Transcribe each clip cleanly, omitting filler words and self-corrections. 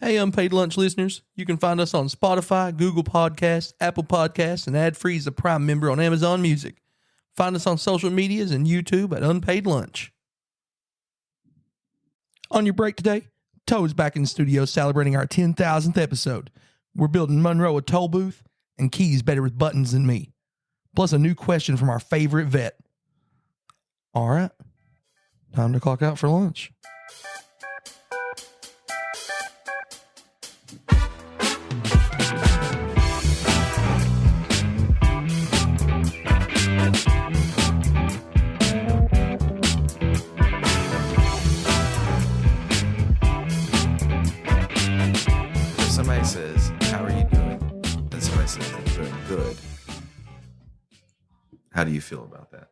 Hey, Unpaid Lunch listeners, you can find us on Spotify, Google Podcasts, Apple Podcasts, and ad-free as a Prime member on Amazon Music. Find us on social medias and YouTube at Unpaid Lunch. On your break today, Toad's back in the studio celebrating our 10,000th episode. We're building Monroe a toll booth, and Key's better with buttons than me. Plus a new question from our favorite vet. All right, time to clock out for lunch. Somebody says, "How are you doing?" And somebody says, "I'm doing good." How do you feel about that?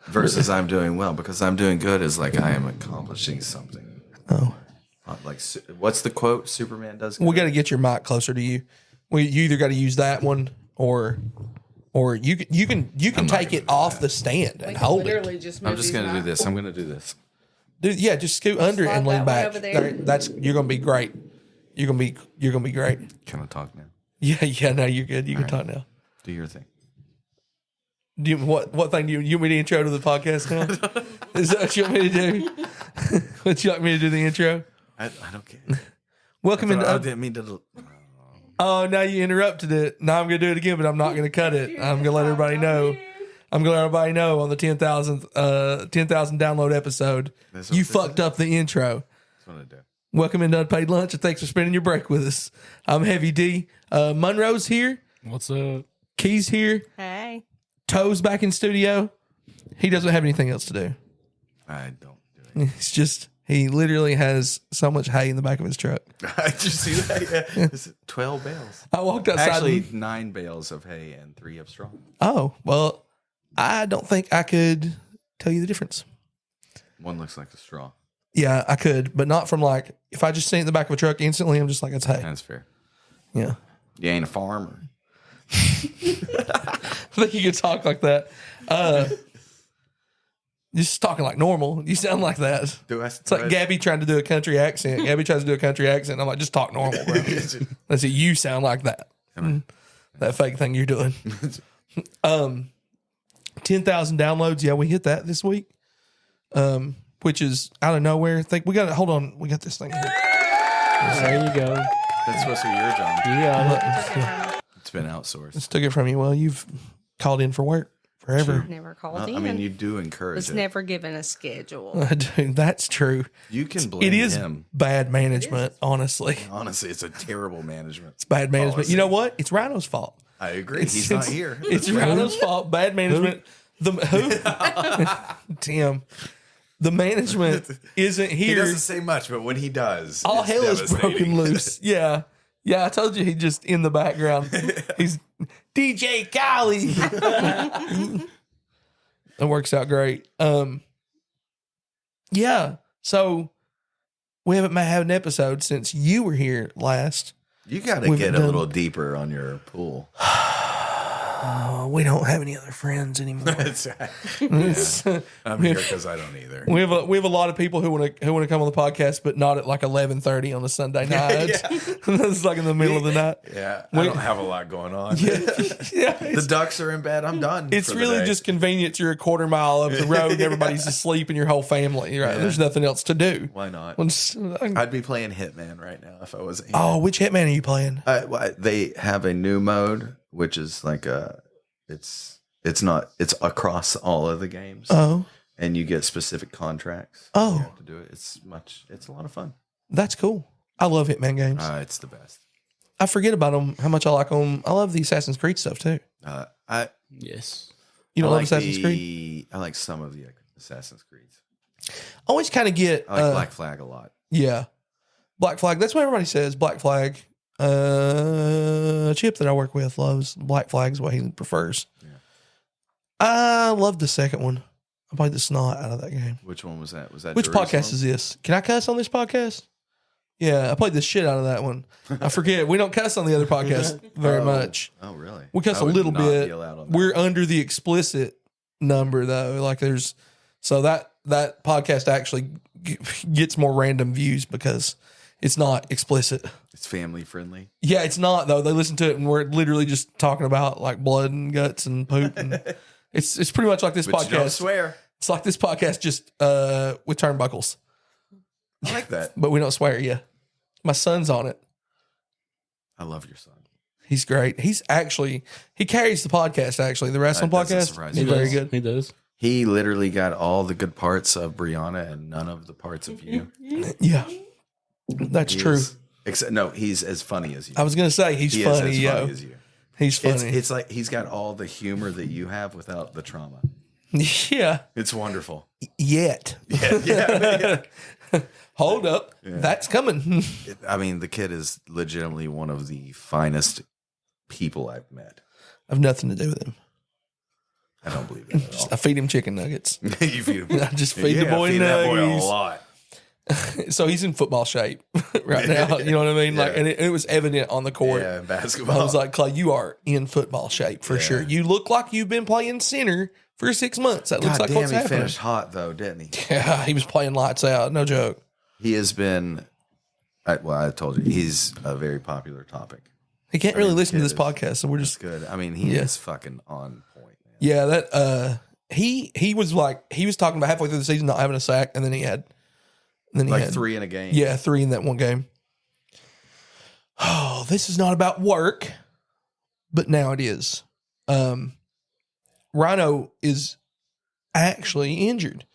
Versus "I'm doing well," because "I'm doing good" is like I am accomplishing something. Oh, Like what's the quote? Superman does good. we got to get your mic closer to you. You either got to use that one or you can take it off the stand and hold it. I'm just gonna do this. I'm gonna do this. Dude, yeah, just scoot under it and lean back. over there. That's you're gonna be great. You're gonna be great. Can I talk now? Yeah. No, you're good. You can talk now. Do your thing. Do you, what thing do you want me to intro to the podcast now? Is that what you want me to do? Would you like me to do the intro? I don't care. Welcome into. I didn't mean to. Oh, now you interrupted it. Now I'm gonna do it again, but I'm not gonna cut it. I'm gonna let everybody know. I'm gonna let everybody know on the 10,000 download episode. You fucked up the intro. That's what I do. Welcome into Unpaid Lunch, and thanks for spending your break with us. I'm Heavy D. Monroe's here. What's up? Key's here. Hey. Toe's back in studio. He doesn't have anything else to do. I don't do it. It's just he literally has so much hay in the back of his truck. Did you see that? Yeah. It's 12 bales. I walked outside. Actually, 9 bales of hay and 3 of straw. Oh, well, I don't think I could tell you the difference. One looks like a straw. Yeah, I could, but not from like, if I just see it in the back of a truck instantly, I'm just like, it's hay. That's fair. Yeah. You ain't a farmer. I think you could talk like that. Just talking like normal. You sound like that. It's like Gabby trying to do a country accent. Gabby tries to do a country accent. I'm like, just talk normal, bro. That's it. You sound like that. That fake thing you're doing. 10,000 downloads. Yeah, we hit that this week. Which is out of nowhere. I think we got it. Hold on. We got this thing here. There you go. That's supposed to be your job. Yeah. It's been outsourced. Just took it from you. Well, you've called in for work forever. Never called in. I mean, you do encourage was it. never given a schedule. Dude, that's true. You can blame It is him. bad management, honestly. Honestly, it's a terrible management. It's bad management. policy. You know what? It's Rhino's fault. I agree. He's not here. It's Rhino's fault. Bad management. Who? Tim. The management isn't here. He doesn't say much, but when he does, All it's hell is devastating. broken loose. Yeah. Yeah, I told you he just in the background. He's DJ Kali. It works out great. Yeah. So we haven't had an episode since you were here last. You got to get a little deeper on your pool. We don't have any other friends anymore. That's right. Yeah. I'm here because I don't either. We have a lot of people who want to come on the podcast, but not at like 11:30 on a Sunday night. It's like in the middle of the night. Yeah, I don't have a lot going on. Yeah, The ducks are in bed. I'm done. It's for the really day. just convenient. You're a quarter mile up the road, and everybody's asleep, and your whole family. Right? Yeah. There's nothing else to do. Why not? I'd I'd be playing Hitman right now if I wasn't here. Oh, which Hitman are you playing? They have a new mode, which is like it's across all of the games. Oh, and you get specific contracts. Oh. You have to do it. It's a lot of fun. that's cool. I love Hitman games. It's the best. I forget about them, how much I like them. I love the Assassin's Creed stuff too. Yes. You don't I love like Assassin's Creed? I like some of the Assassin's Creeds. I always kind of get I like Black Flag a lot. Yeah, Black Flag. That's what everybody says. Black Flag. Chip that I work with loves Black Flag is what he prefers. Yeah. I love the second one. I played the snot out of that game. Which one was that? Was that Which Jerusalem? podcast is this? Can I cuss on this podcast? Yeah, I played the shit out of that one. I forget. We don't cuss on the other podcast very much. Oh, really? We cuss I a would little not bit. be allowed on that. We're under the explicit number though. Like there's so that podcast actually gets more random views because it's not explicit. It's family friendly. Yeah, it's not though. They listen to it and we're literally just talking about like blood and guts and poop. And it's pretty much like this But podcast. you don't swear. It's like this podcast just with turnbuckles, I like that. but we don't swear. Yeah, my son's on it. I love your son. He's great. He carries the podcast. Actually, the wrestling That doesn't podcast. surprise He's me. very good. He does. He literally got all the good parts of Brianna and none of the parts of you. Yeah, that's He true. is- except no, he's as funny as you. I was gonna say he's He funny. is as Yo, funny as you. he's funny. It's like he's got all the humor that you have without the trauma. Yeah. It's wonderful. Yet. Yeah. Hold up. Yeah. That's coming. I mean, the kid is legitimately one of the finest people I've met. I've nothing to do with him. I don't believe that at all. I feed him chicken nuggets. You feed him. I just feed the boy feed that boy a nuggets. lot. So he's in football shape right now. You know what I mean? Like, Yeah. and it was evident on the court. Yeah, basketball. I was like, Clay, you are in football shape for Yeah. sure. You look like you've been playing center for 6 months. That looks God like damn, what's he happening. finished hot though, didn't he? Yeah, he was playing lights out. No joke. He has been. I told you he's a very popular topic. He can't really listen to this kid podcast, so we're That's just good. I mean, he Yeah. is fucking on point, man. yeah. That he was talking about halfway through the season not having a sack, and then he had Like had 3 in a game. Yeah, 3 in that one game. Oh, this is not about work, but now it is. Rhino is actually injured.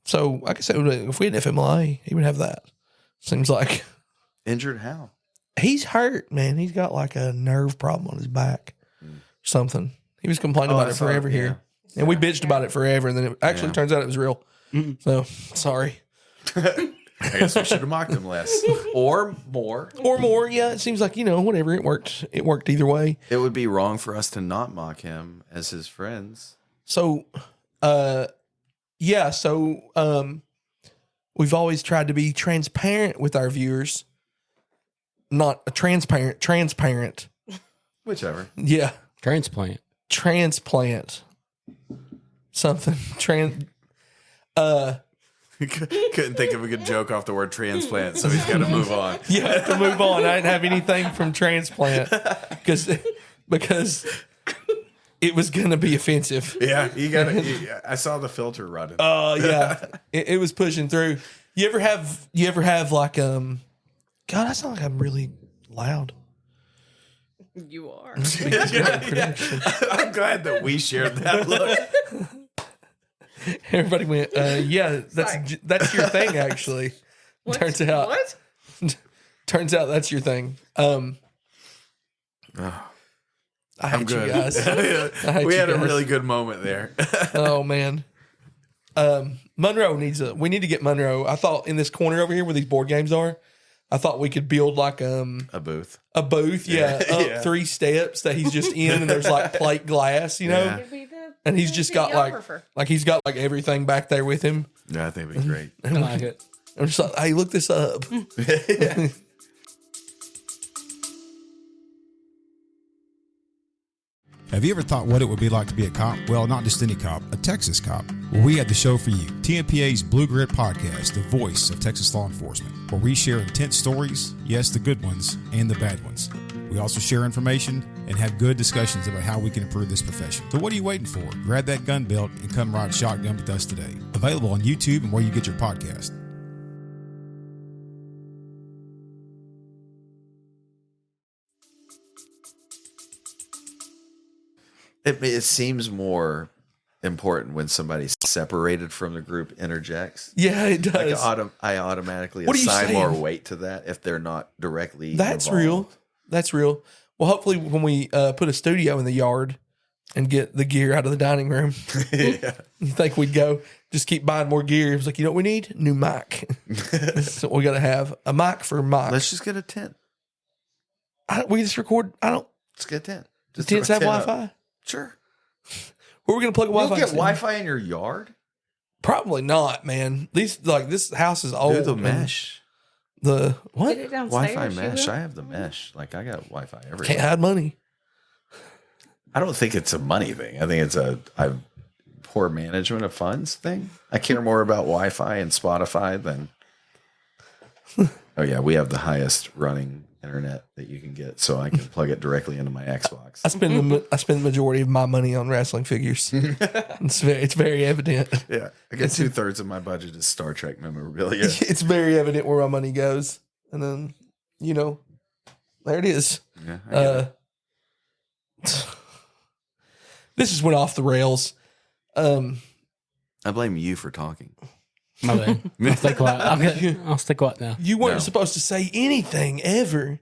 So, like I said, if we had FMLA, he would have that. Seems like Injured how? he's hurt, man. He's got like a nerve problem on his back, something. He was complaining about I it saw forever it, here, and we bitched about it forever, and then it actually Yeah. turns out it was real. So, sorry. I guess we should have mocked him less or more. Or more, yeah. It seems like, whatever. It worked. It worked either way. It would be wrong for us to not mock him as his friends. So, yeah. So, we've always tried to be transparent with our viewers. Not a transparent. Whichever. Yeah. Transplant. Transplant. Something. Couldn't think of a good joke off the word transplant, so he's got to move on. Yeah, to move on. I didn't have anything from transplant because it was going to be offensive. Yeah, you got to. I saw the filter running. Yeah, it was pushing through. You ever have like God, I sound like I'm really loud. You are. I'm glad that we shared that look. Everybody went, yeah, that's your thing. Actually, What? turns out What? that's your thing. I hate I'm good. you guys. I hate We you had a guys. really good moment there. Oh man. Monroe we need to get Monroe. I thought in this corner over here where these board games are, I thought we could build like A booth. a booth, yeah, up Yeah. 3 steps that he's just in, and there's like plate glass, Yeah. It'd be the and he's just got like videographer. he's got like everything back there with him. Yeah, I think it'd be great. I like it. I'm just like, hey, look this up. Have you ever thought what it would be like to be a cop? Well, not just any cop, a Texas cop. Well, we have the show for you. TMPA's Blue Grit Podcast, the voice of Texas law enforcement, where we share intense stories, yes, the good ones and the bad ones. We also share information and have good discussions about how we can improve this profession. So what are you waiting for? Grab that gun belt and come ride shotgun with us today. Available on YouTube and where you get your podcast. It seems more important when somebody's separated from the group interjects. Yeah, it Like does. I automatically What are you assign more saying? weight to that if they're not directly. That's involved. real. That's real. Well, hopefully when we put a studio in the yard and get the gear out of the dining room, Yeah. you think we'd go just keep buying more gear? It was like, you know what we need? New mic. That's what we got to have. A mic for mic. Let's just get a tent. We just record. Let's get a tent. The Just tents a have tent up. Wi-Fi? Sure. Where are we going to plug a You'll Wi-Fi? get to? Wi-Fi in your yard. Probably not, man. This house is Do old. the and mesh. The what? Get it downstairs. Wi-Fi you mesh. will. I have the mesh. Like I got Wi-Fi everywhere. Can't hide money. I don't think it's a money thing. I think it's I poor management of funds thing. I care more about Wi-Fi and Spotify than. Oh yeah, we have the highest running internet that you can get, so I can plug it directly into my Xbox. I spend the majority of my money on wrestling figures. It's very evident. Yeah, I get 2/3 of my budget is Star Trek memorabilia. It's very evident where my money goes, and then there it is. Yeah, I get it. This just went off the rails. I blame you for talking. My bad. I'll stay quiet. I'll stay quiet now. You weren't supposed to say anything ever.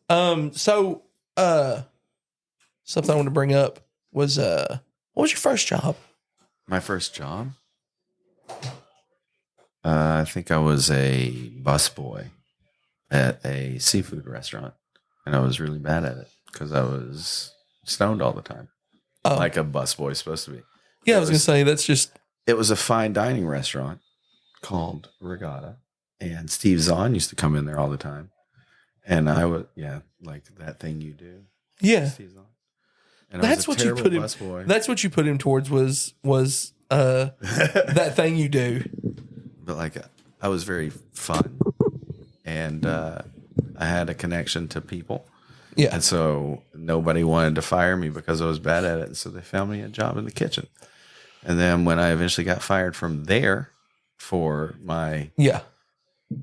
So something I want to bring up was what was your first job? My first job? I think I was a busboy at a seafood restaurant, and I was really bad at it because I was stoned all the time, like a busboy is supposed to be. Yeah, I was going to say that's just. It was a fine dining restaurant called Regatta, and Steve Zahn used to come in there all the time, and I would like that thing you do. Yeah, Steve Zahn. And that's what you put him. Busboy. That's what you put him towards was that thing you do. But like I was very fun, and I had a connection to people. Yeah, and so nobody wanted to fire me because I was bad at it, and so they found me a job in the kitchen. And then when I eventually got fired from there for my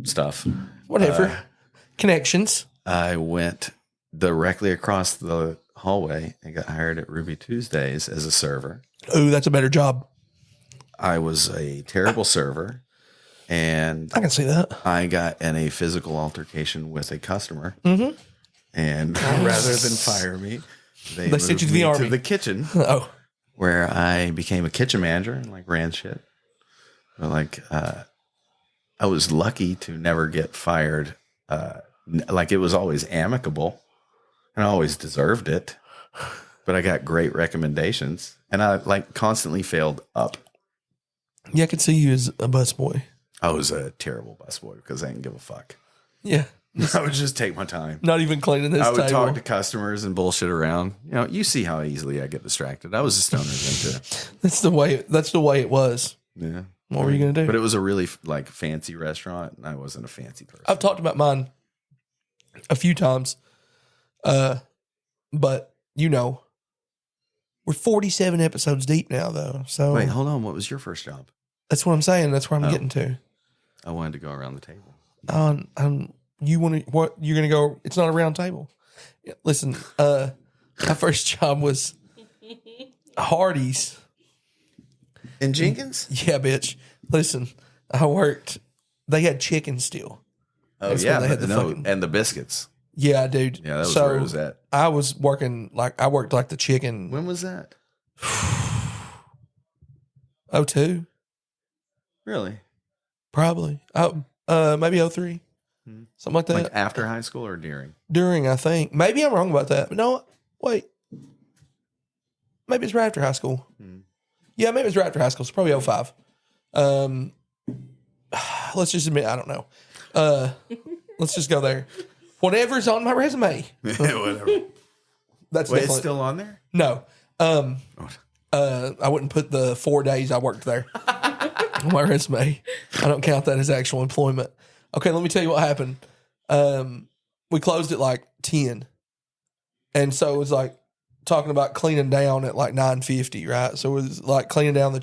stuff, whatever connections, I went directly across the hallway and got hired at Ruby Tuesdays as a server. Oh, that's a better job. I was a terrible server, and I can see that. I got in a physical altercation with a customer, and rather than fire me, they moved sent you to me the army. to the kitchen. Oh. Where I became a kitchen manager and like ran shit. But like, I was lucky to never get fired. Like it was always amicable, and I always deserved it. But I got great recommendations, and I like constantly failed up. Yeah, I could see you as a busboy. I was a terrible busboy because I didn't give a fuck. Yeah. I would just take my time. Not even cleaning this I would table. talk to customers and bullshit around. You see how easily I get distracted. I was a stoner then too. That's the way it was. Yeah. What were you going to do? But it was a really like fancy restaurant, and I wasn't a fancy person. I've talked about mine a few times. But we're 47 episodes deep now though. So Wait, hold on. What was your first job? that's what I'm saying. That's where I'm getting to. I wanted to go around the table. You want to, what you're going to go, it's not a round table. Listen, my first job was Hardee's. In Jenkins? Yeah, bitch. Listen, they had chicken still. Oh, That's yeah. when they had the And the biscuits. Yeah, dude. Yeah, that was where it was at. I was working I worked like the chicken. When was that? 02, Really? probably. Maybe 03. Something like that. Like after high school or during? During, I think. Maybe I'm wrong about that. But no, wait. Maybe it's right after high school. Yeah, maybe it's right after high school. It's probably 05. Let's just admit, I don't know. Let's just go there. Whatever's on my resume. Whatever. That's Wait, it's still on there? No. I wouldn't put the 4 days I worked there on my resume. I don't count that as actual employment. Okay, let me tell you what happened. We closed at like 10. And so it was like talking about cleaning down at like 9:50, right? So it was like cleaning down the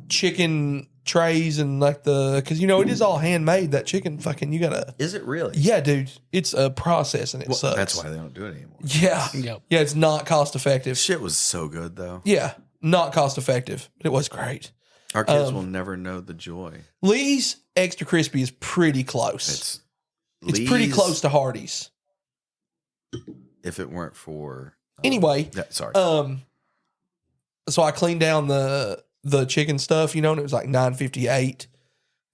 chicken trays and like because it is all handmade. That chicken fucking, you gotta. Is it really? Yeah, dude. It's a process and it sucks. That's why they don't do it anymore. Yeah. Yep. Yeah, it's not cost effective. Shit was so good, though. Yeah, not cost effective. But it was great. Our kids will never know the joy. Lee's Extra Crispy is pretty close. It's pretty Lee's- close to Hardee's. If it weren't for... Anyway. Yeah, sorry. So I cleaned down the chicken stuff, and it was like $9.58.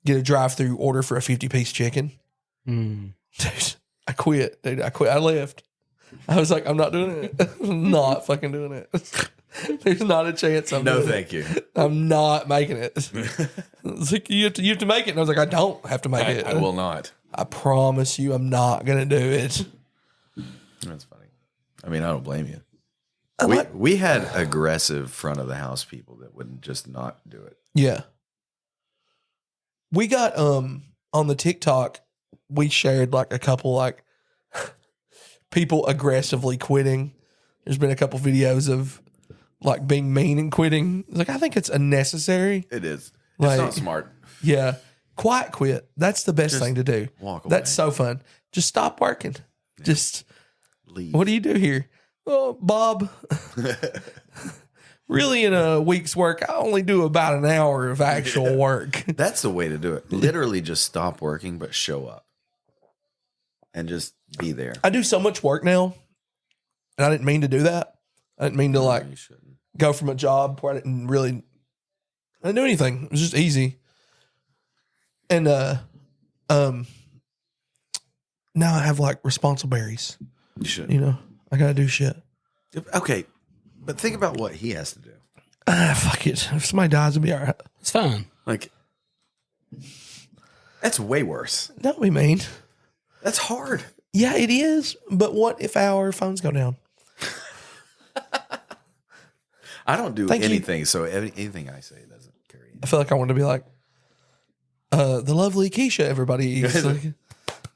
Get a drive-through order for a 50-piece chicken. Dude, I quit. I left. I was like, I'm not doing it. I'm not fucking doing it. There's not a chance I'm doing thank you. I'm not making it. It's like, you have to make it. And I was like, I don't have to make it. I will not. I promise you I'm not going to do it. That's funny. I mean, I don't blame you. We had aggressive front of the house people that would just not do it. Yeah. We got on the TikTok, we shared like a couple like people aggressively quitting. There's been a couple videos of like being mean and quitting. Like, I think it's unnecessary. It is. Like, It's not smart. Yeah. Quiet quit. That's the best thing to do. Walk away. That's so fun. Just stop working. Yeah. Just Leave. what do you do here? Oh, Bob. Really, in a week's work, I only do about an hour of actual work. That's the way to do it. Literally just stop working, but show up. And just be there. I do so much work now, and I didn't mean to do that. I didn't mean to like You shouldn't. go from a job where I didn't do anything. It was just easy. And now I have like responsibilities. You shouldn't. You know, I gotta do shit. Okay. But think about what he has to do. Fuck it. If somebody dies, it'll be all right. It's fine. Like, that's way worse. Don't be mean. That's hard. Yeah, it is. But what if our phones go down? I don't do Thank you. anything, so anything I say doesn't carry. I feel like I want to be like, the lovely Keisha, everybody. Like,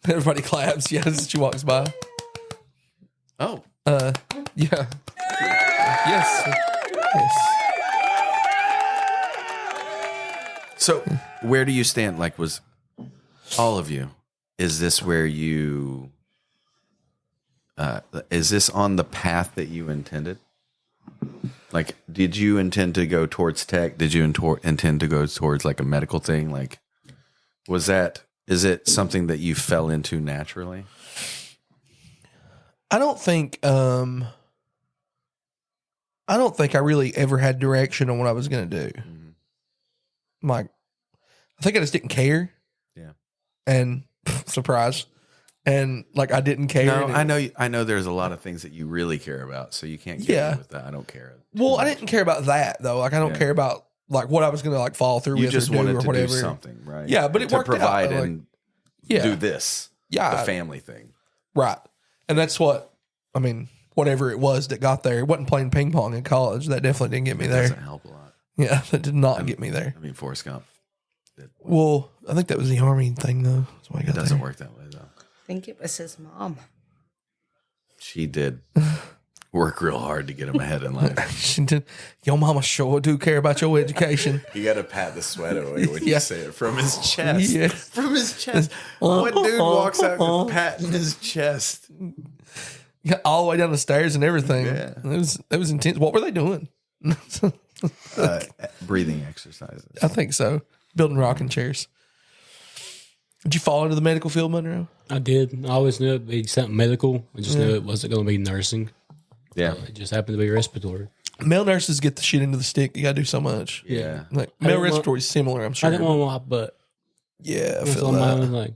everybody claps. Yeah, as she walks by. Oh. Yeah. Yes. Yes. So where do you stand? Like, was all of you, is this where you, is this on the path that you intended? Like, did you intend to go towards tech? Did you intend to go towards like a medical thing? Like, is it something that you fell into naturally? I don't think I really ever had direction on what I was going to do. Mm-hmm. Like, I think I just didn't care. Yeah. And surprise. And like, I didn't care. No, And I know there's a lot of things that you really care about, so you can't get Yeah. me with that. I don't care. Well, I didn't care about that though. Like, I don't Yeah. care about like what I was going to like fall through You with just or do wanted or to whatever. do something, right? Yeah, but it to worked out, provide like, and Yeah. do this. Yeah. The family thing. Right. And that's what, I mean, whatever it was that got there. It wasn't playing ping pong in college. That definitely didn't get me It there. doesn't help a lot. Yeah, that did not get me there. I mean, Forrest Gump. Well, I think that was the Army thing, though. That's why I It got doesn't there. work that way, though. I think it was his mom. She did work real hard to get him ahead in life. She did. Your mama sure do care about your education. You got to pat the sweat away when Yeah. you say it from his chest. Yeah. From his chest. What dude walks out patting his chest? Yeah, all the way down the stairs and everything. Yeah. It was intense. What were they doing? Breathing exercises. I think so. Building rocking chairs. Did you fall into the medical field, Monroe? I did. I always knew it'd be something medical. I just knew it wasn't going to be nursing. Yeah. It just happened to be respiratory. Male nurses get the shit into the stick. You got to do so much. Yeah. Like I male didn't want- respiratory is similar, I'm sure. I didn't want to wipe butt. Yeah, I It was feel on my that. own, like,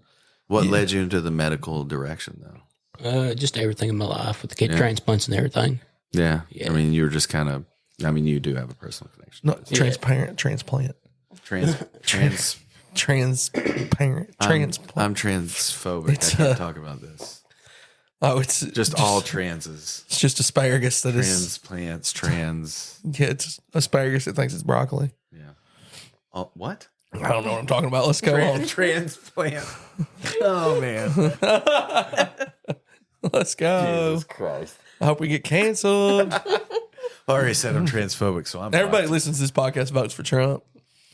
What Yeah. led you into the medical direction, though? just everything in my life with the kid Yeah. transplants and everything. Yeah. Yeah. I mean, you were just kind of, you do have a personal connection. Not transparent, transplant. Transparent. Transplant. I'm transphobic. It's, I can't talk about this. Oh, it's Just all transes. It's just asparagus that is. Transplants, trans. Yeah, it's asparagus that thinks it's broccoli. Yeah. Oh, what? I don't know what I'm talking about. Let's go on. Transplant. Oh, man. Let's go. Jesus Christ. I hope we get canceled. I already said I'm transphobic, so I'm Everybody fucked. listens to this podcast votes for Trump.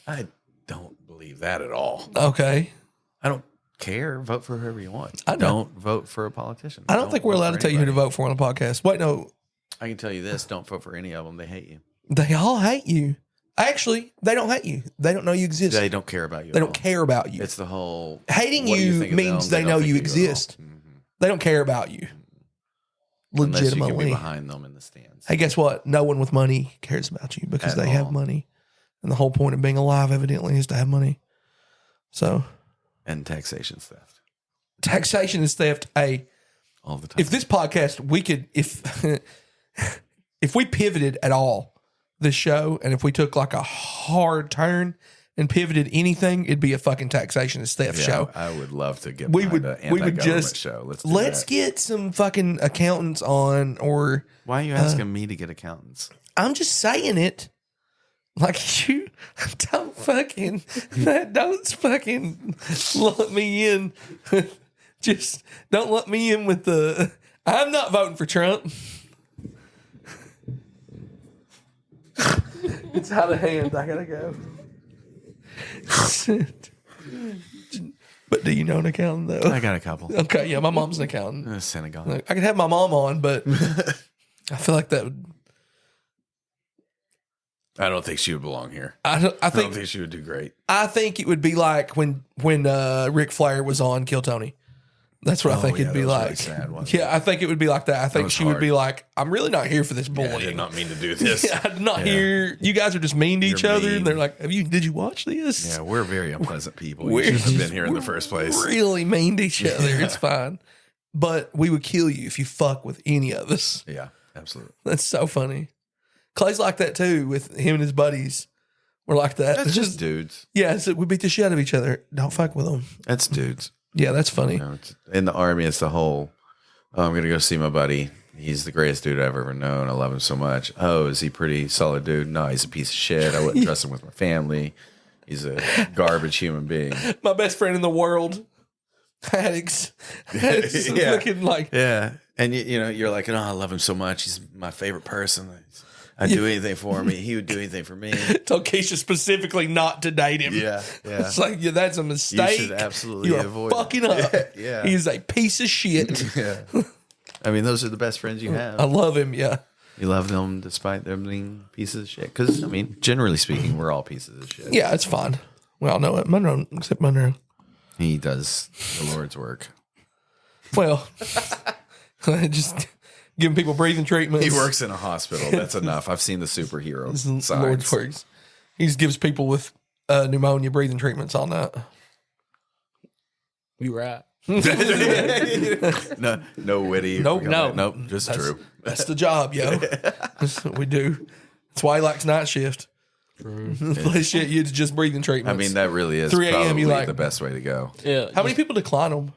I don't believe that at all. Okay. I don't care. Vote for whoever you want. I know. Don't vote for a politician. I don't think we're vote allowed for to tell you who to anybody. vote for on the podcast. Wait, no. I can tell you this. Don't vote for any of them. They hate you. They all hate you. Actually, they don't hate you. They don't know you exist. They don't care about you. They at don't all. care about you. It's the whole Hating what do you think of means them? they don't know think you of at all. exist. Mhm. They don't care about you. Unless you can be Legitimately. behind them in the stands. Hey, guess what? No one with money cares about you because At they all. have money. And the whole point of being alive, evidently, is to have money. So, And taxation theft taxation is theft. Hey, all the time. if this podcast, we could, if we pivoted at all this show and if we took like a hard turn and pivoted anything, it'd be a fucking taxation and theft show. I would love to get We behind would- an we would anti-government just- show. Let's Let's get some fucking accountants on, or Why are you asking me to get accountants? I'm just saying it. Like you don't fucking lump me in. Just don't lump me in with the I'm not voting for Trump. It's out of hand. I gotta go. But do you know an accountant though? I got a couple. Okay, yeah, my mom's an accountant. Senegal. Like, I could have my mom on, but I feel like that would. I don't think she would belong here. I I don't think think she would do great. I think it would be like when Ric Flair was on Kill Tony. That's what I think it'd be that was really like. sad, wasn't Yeah, I think it would be like that. I think was she would hard. be like, "I'm really not here for this I bullying. did not mean to do this. Yeah, I'm not Yeah. here. You guys are just mean to each You're other." mean. And they're like, Did you watch this? Yeah, we're very unpleasant people. We're You shouldn't have just- been here in the first place. Really mean to each other. Yeah. It's fine, but we would kill you if you fuck with any of us. Yeah, absolutely. That's so funny. Clay's like that too with him and his buddies. We're like that. That's It's just dudes. yeah. So we beat the shit out of each other. Don't fuck with them. That's dudes. Yeah, that's funny. You know, in the Army, it's the whole, oh, I'm going to go see my buddy. He's the greatest dude I've ever known. I love him so much. Oh, is he pretty solid dude? No, he's a piece of shit. I wouldn't trust him with my family. He's a garbage human being. My best friend in the world had Yeah. looking like Yeah. And you know, you're like, oh, I love him so much. He's my favorite person. I'd do anything for me. He would do anything for me. told Keisha specifically not to date him. Yeah. Yeah. It's like, yeah, that's a mistake. You should absolutely You are avoid it. fucking up. Yeah. He's a piece of shit. Yeah. I mean, those are the best friends you have. I love him. Yeah. You love them despite them being pieces of shit. Because, I mean, generally speaking, we're all pieces of shit. Yeah, it's fine. We all know it. Monroe, except Monroe. He does the Lord's work. Well, just giving people breathing treatments. He works in a hospital. That's enough. I've seen the superhero This is signs. Lord's works. He just gives people with pneumonia breathing treatments all night. You right. No witty. Nope. Nope. Just That's- true. That's the job, yo. That's what we do. That's why he likes night shift. Play shit, you just breathing I treatments. mean, that really is 3 a.m., probably you like- the best way to go. Yeah. how many people decline them?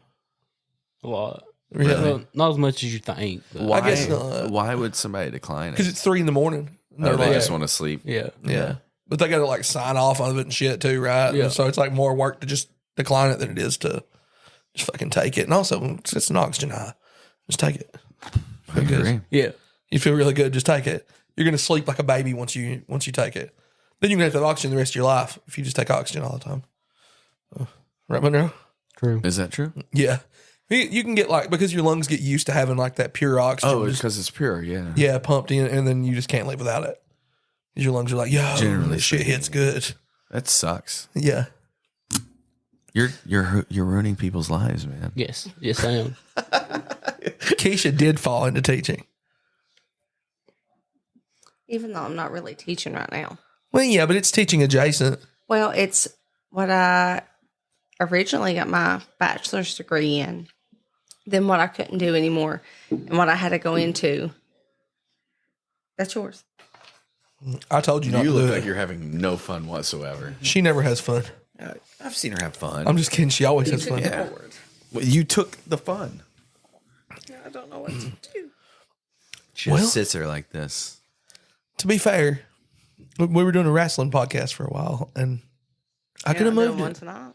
A lot. Really? Well, not as much as you think. but- Why, guess not. Why would somebody decline Because it? it's 3 a.m. And Oh, they're they like, just want to sleep. Yeah. yeah. But they got to like sign off of it and shit too, right? Yeah. And so it's like more work to just decline it than it is to just fucking take it. And also, it's an oxygen high. Just take it. I agree. Yeah. You feel really good. Just take it. You're gonna sleep like a baby once you take it. Then you're gonna have to have oxygen the rest of your life if you just take oxygen all the time. Right, Monroe? True. Is that true? Yeah. You can get like, because your lungs get used to having like that pure oxygen. Oh, just, because it's pure. Yeah. yeah, pumped in, and then you just can't live without it. 'Cause your lungs are like, yo, Generally this shit speaking. hits good. That sucks. Yeah. You're ruining people's lives, man. Yes. Yes, I am. Keisha did fall into teaching. Even though I'm not really teaching right now. Well, yeah, but it's teaching adjacent. Well, it's what I originally got my bachelor's degree in, then what I couldn't do anymore, and what I had to go into. That's yours. I told you not You to look do like it. you're having no fun whatsoever. She never has fun. I've seen her have fun. I'm just kidding. She always has fun. Yeah. Well, you took the fun. I don't know what to do. She Well- just sits there like this. To be fair, we were doing a wrestling podcast for a while, and I could have moved one it. tonight.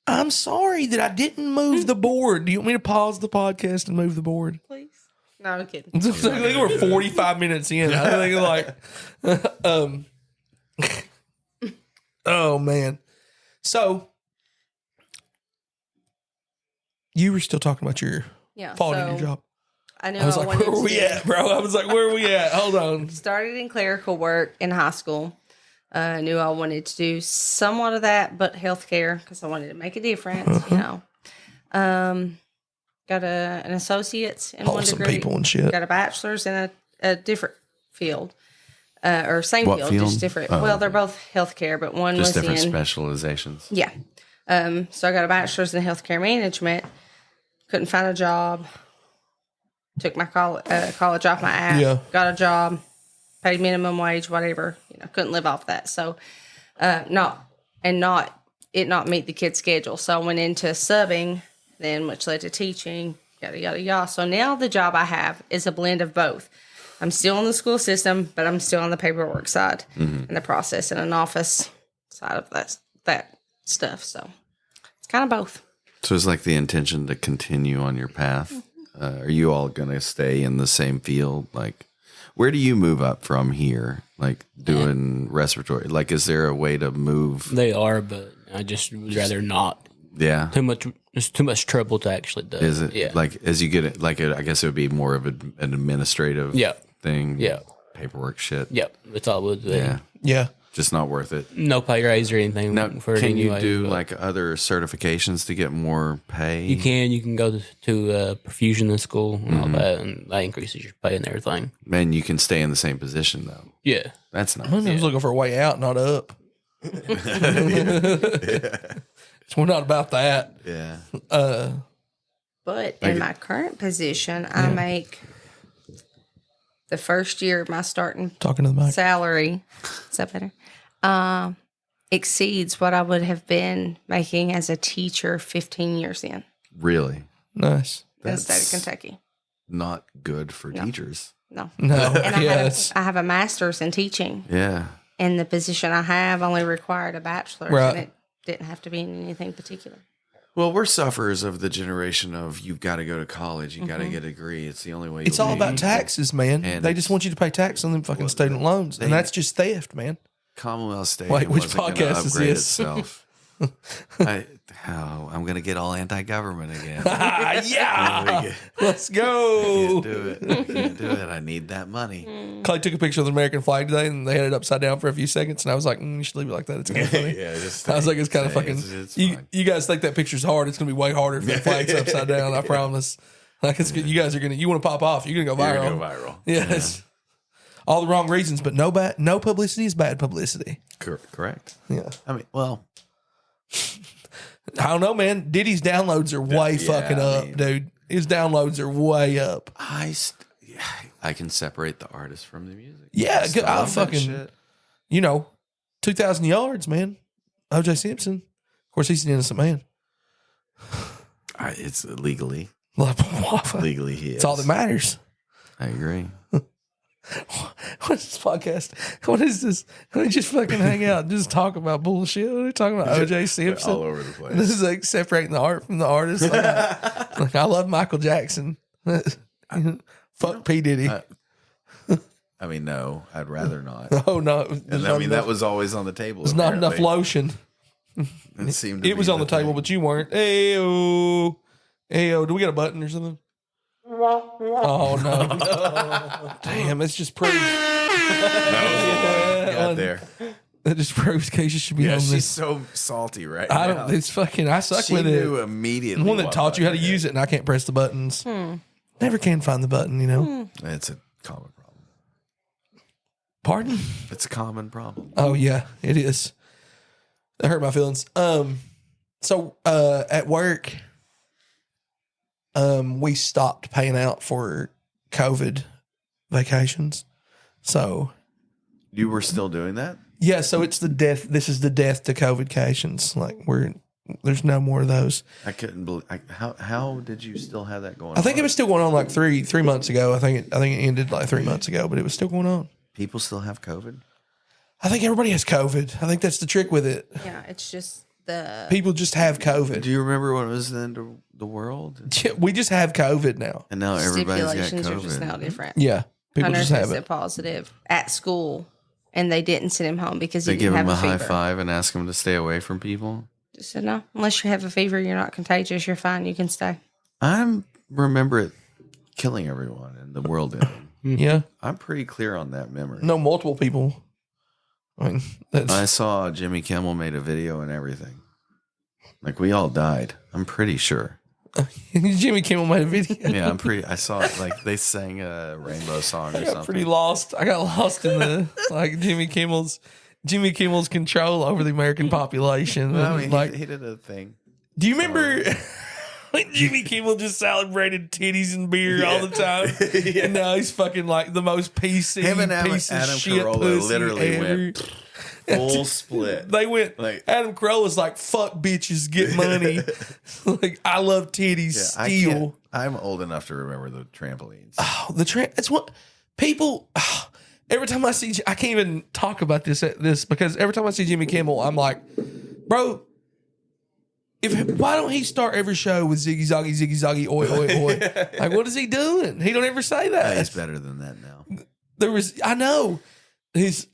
I'm sorry that I didn't move the board. Do you want me to pause the podcast and move the board? Please. No, I'm kidding. I think we're 45 minutes in. I think oh man. So you were still talking about your Yeah. falling in so your job. I knew I was like, wanted where are we to- at, bro? I was like, where are we at? Hold on. Started in clerical work in high school. Knew I wanted to do somewhat of that, but healthcare because I wanted to make a difference. You know, got an associate's in one Wholesome degree. people and shit. Got a bachelor's in a different field, or same What field, field? just different. Oh. Well, they're both healthcare, but one Just was different in specializations. yeah. So I got a bachelor's in healthcare management. Couldn't find a job. Took my college off my app. Yeah. Got a job. Paid minimum wage, whatever. You know, couldn't live off that. So, and and not meet the kid's schedule. So I went into subbing, then which led to teaching, yada, yada, yada. So now the job I have is a blend of both. I'm still in the school system, but I'm still on the paperwork side and the process and an office side of that stuff. So it's kind of both. So it's like the intention to continue on your path. Are you all going to stay in the same field? Like, where do you move up from here? Like doing respiratory? Like, is there a way to move? They are, but I just would rather not. Yeah. It's too much trouble to actually do. Is it? Yeah. Like, as you get it, like, I guess it would be more of an administrative thing. Yeah. Paperwork shit. Yep. That's all it would be. Yeah. Yeah. Just not worth it. No pay raise or anything. Now, for it can anyway, you do but like other certifications to get more pay? You can go to perfusion in school and all that, and that increases your pay and everything. Man, you can stay in the same position though. Yeah. That's nice. I was looking for a way out, not up. We're not about that. Yeah. But in my current position, I make the first year of my starting Talking to the mic. salary. Is that better? Exceeds what I would have been making as a teacher 15 years in Really? Nice. the state That's of Kentucky. not good for teachers. No. No. And Yes. I have a master's in teaching, Yeah. and the position I have only required a bachelor's, Right. and it didn't have to be in anything particular. Well, we're sufferers of the generation of you've got to go to college, you got to get a degree. It's the only way. It's you'll all be- about taxes, man. And They just want you to pay tax on them fucking student loans, and that's just theft, man. Commonwealth State. Wait, which wasn't gonna podcast is upgrade this? Itself. I'm going to get all anti-government again. Yeah, let's go. Can't do it. I can't do it. I need that money. Clay took a picture of the American flag today, and they had it upside down for a few seconds, and I was like, you should leave it like that. It's kind of funny. Just I was like, it's kind of stay. fucking. It's you, fine. you guys think that picture's hard? It's gonna be way harder if the flag's upside down. I promise. Like it's good. You guys are gonna. You want to pop off? You're gonna go You're viral. gonna go viral. Yes. All the wrong reasons, but no publicity is bad publicity. Correct. Yeah. I mean, well, I don't know, man. Diddy's downloads are way fucking up, dude. His downloads are way up. I can separate the artist from the music. Yeah, still I love that fucking, shit. 2,000 yards, man. O.J. Simpson. Of course, he's an innocent man. It's legally he is. It's all that matters. I agree. What's this podcast? What is this? Can we just fucking hang out and just talk about bullshit? What are we talking about? O.J. Simpson? All over the place. This is like separating the art from the artist. Like, I love Michael Jackson. Fuck P. Diddy. I mean, no, I'd rather not. Oh, no. And I mean, that was always on the table. There's not enough lotion. It seemed to It was be on the table, thing. but you weren't. Ayo. Ayo. Do we got a button or something? Oh, no. Damn, it's just proof. Got there. That just proves Keisha should be Yeah, on she's this. so salty right I now. don't. It's fucking. I suck She with knew it. immediately. The one that what taught you how to button use it, and I can't press the buttons. Never can find the button. It's a common problem. Pardon? It's a common problem. Oh yeah, it is. That hurt my feelings. So at work, we stopped paying out for COVID vacations. So You were still doing that? yeah, so it's the death. This is the death to COVID vacations. Like there's no more of those. I couldn't believe. How did you still have that going on? I think it was still going on like three months ago. I think it ended like 3 months ago, but it was still going on. People still have COVID? I think everybody has COVID. I think that's the trick with it. Yeah, it's just the People just have COVID. Do you remember when it was the end of the world? We just have COVID now. And now everybody's got stipulations are just COVID. now different. Yeah, people Hunter just have tested it. positive at school, and they didn't send him home because he They give didn't him a have a high fever. five and ask him to stay away from people. Just said no, unless you have a fever, you're not contagious. You're fine. You can stay. I remember it killing everyone and the world ending. Yeah, I'm pretty clear on that memory. no multiple people. I mean, that's I saw Jimmy Kimmel made a video and everything. Like we all died. I'm pretty sure. Kimmel Kimmel made a video. Yeah, I saw it. Like they sang a rainbow song or I got something. pretty lost. I got lost in the like Jimmy Kimmel's control over the American population. Well, I mean, like, he did a thing. do you remember when Jimmy Kimmel just celebrated titties and beer all the time? Yeah. And now he's fucking like the most PC Him and Adam piece of shit Carolla pussy literally ever. went. full split. They went, Like- Adam Crow was like, fuck bitches, get money. Like, I love titties, Yeah, steal. I'm old enough to remember the trampolines. Oh, it's what people, every time I see, I can't even talk about this because every time I see Jimmy Kimmel, I'm like, bro, why don't he start every show with ziggy zoggy, oi, oi, oi? Like, what is he doing? He don't ever say that. He's better than that now. I know his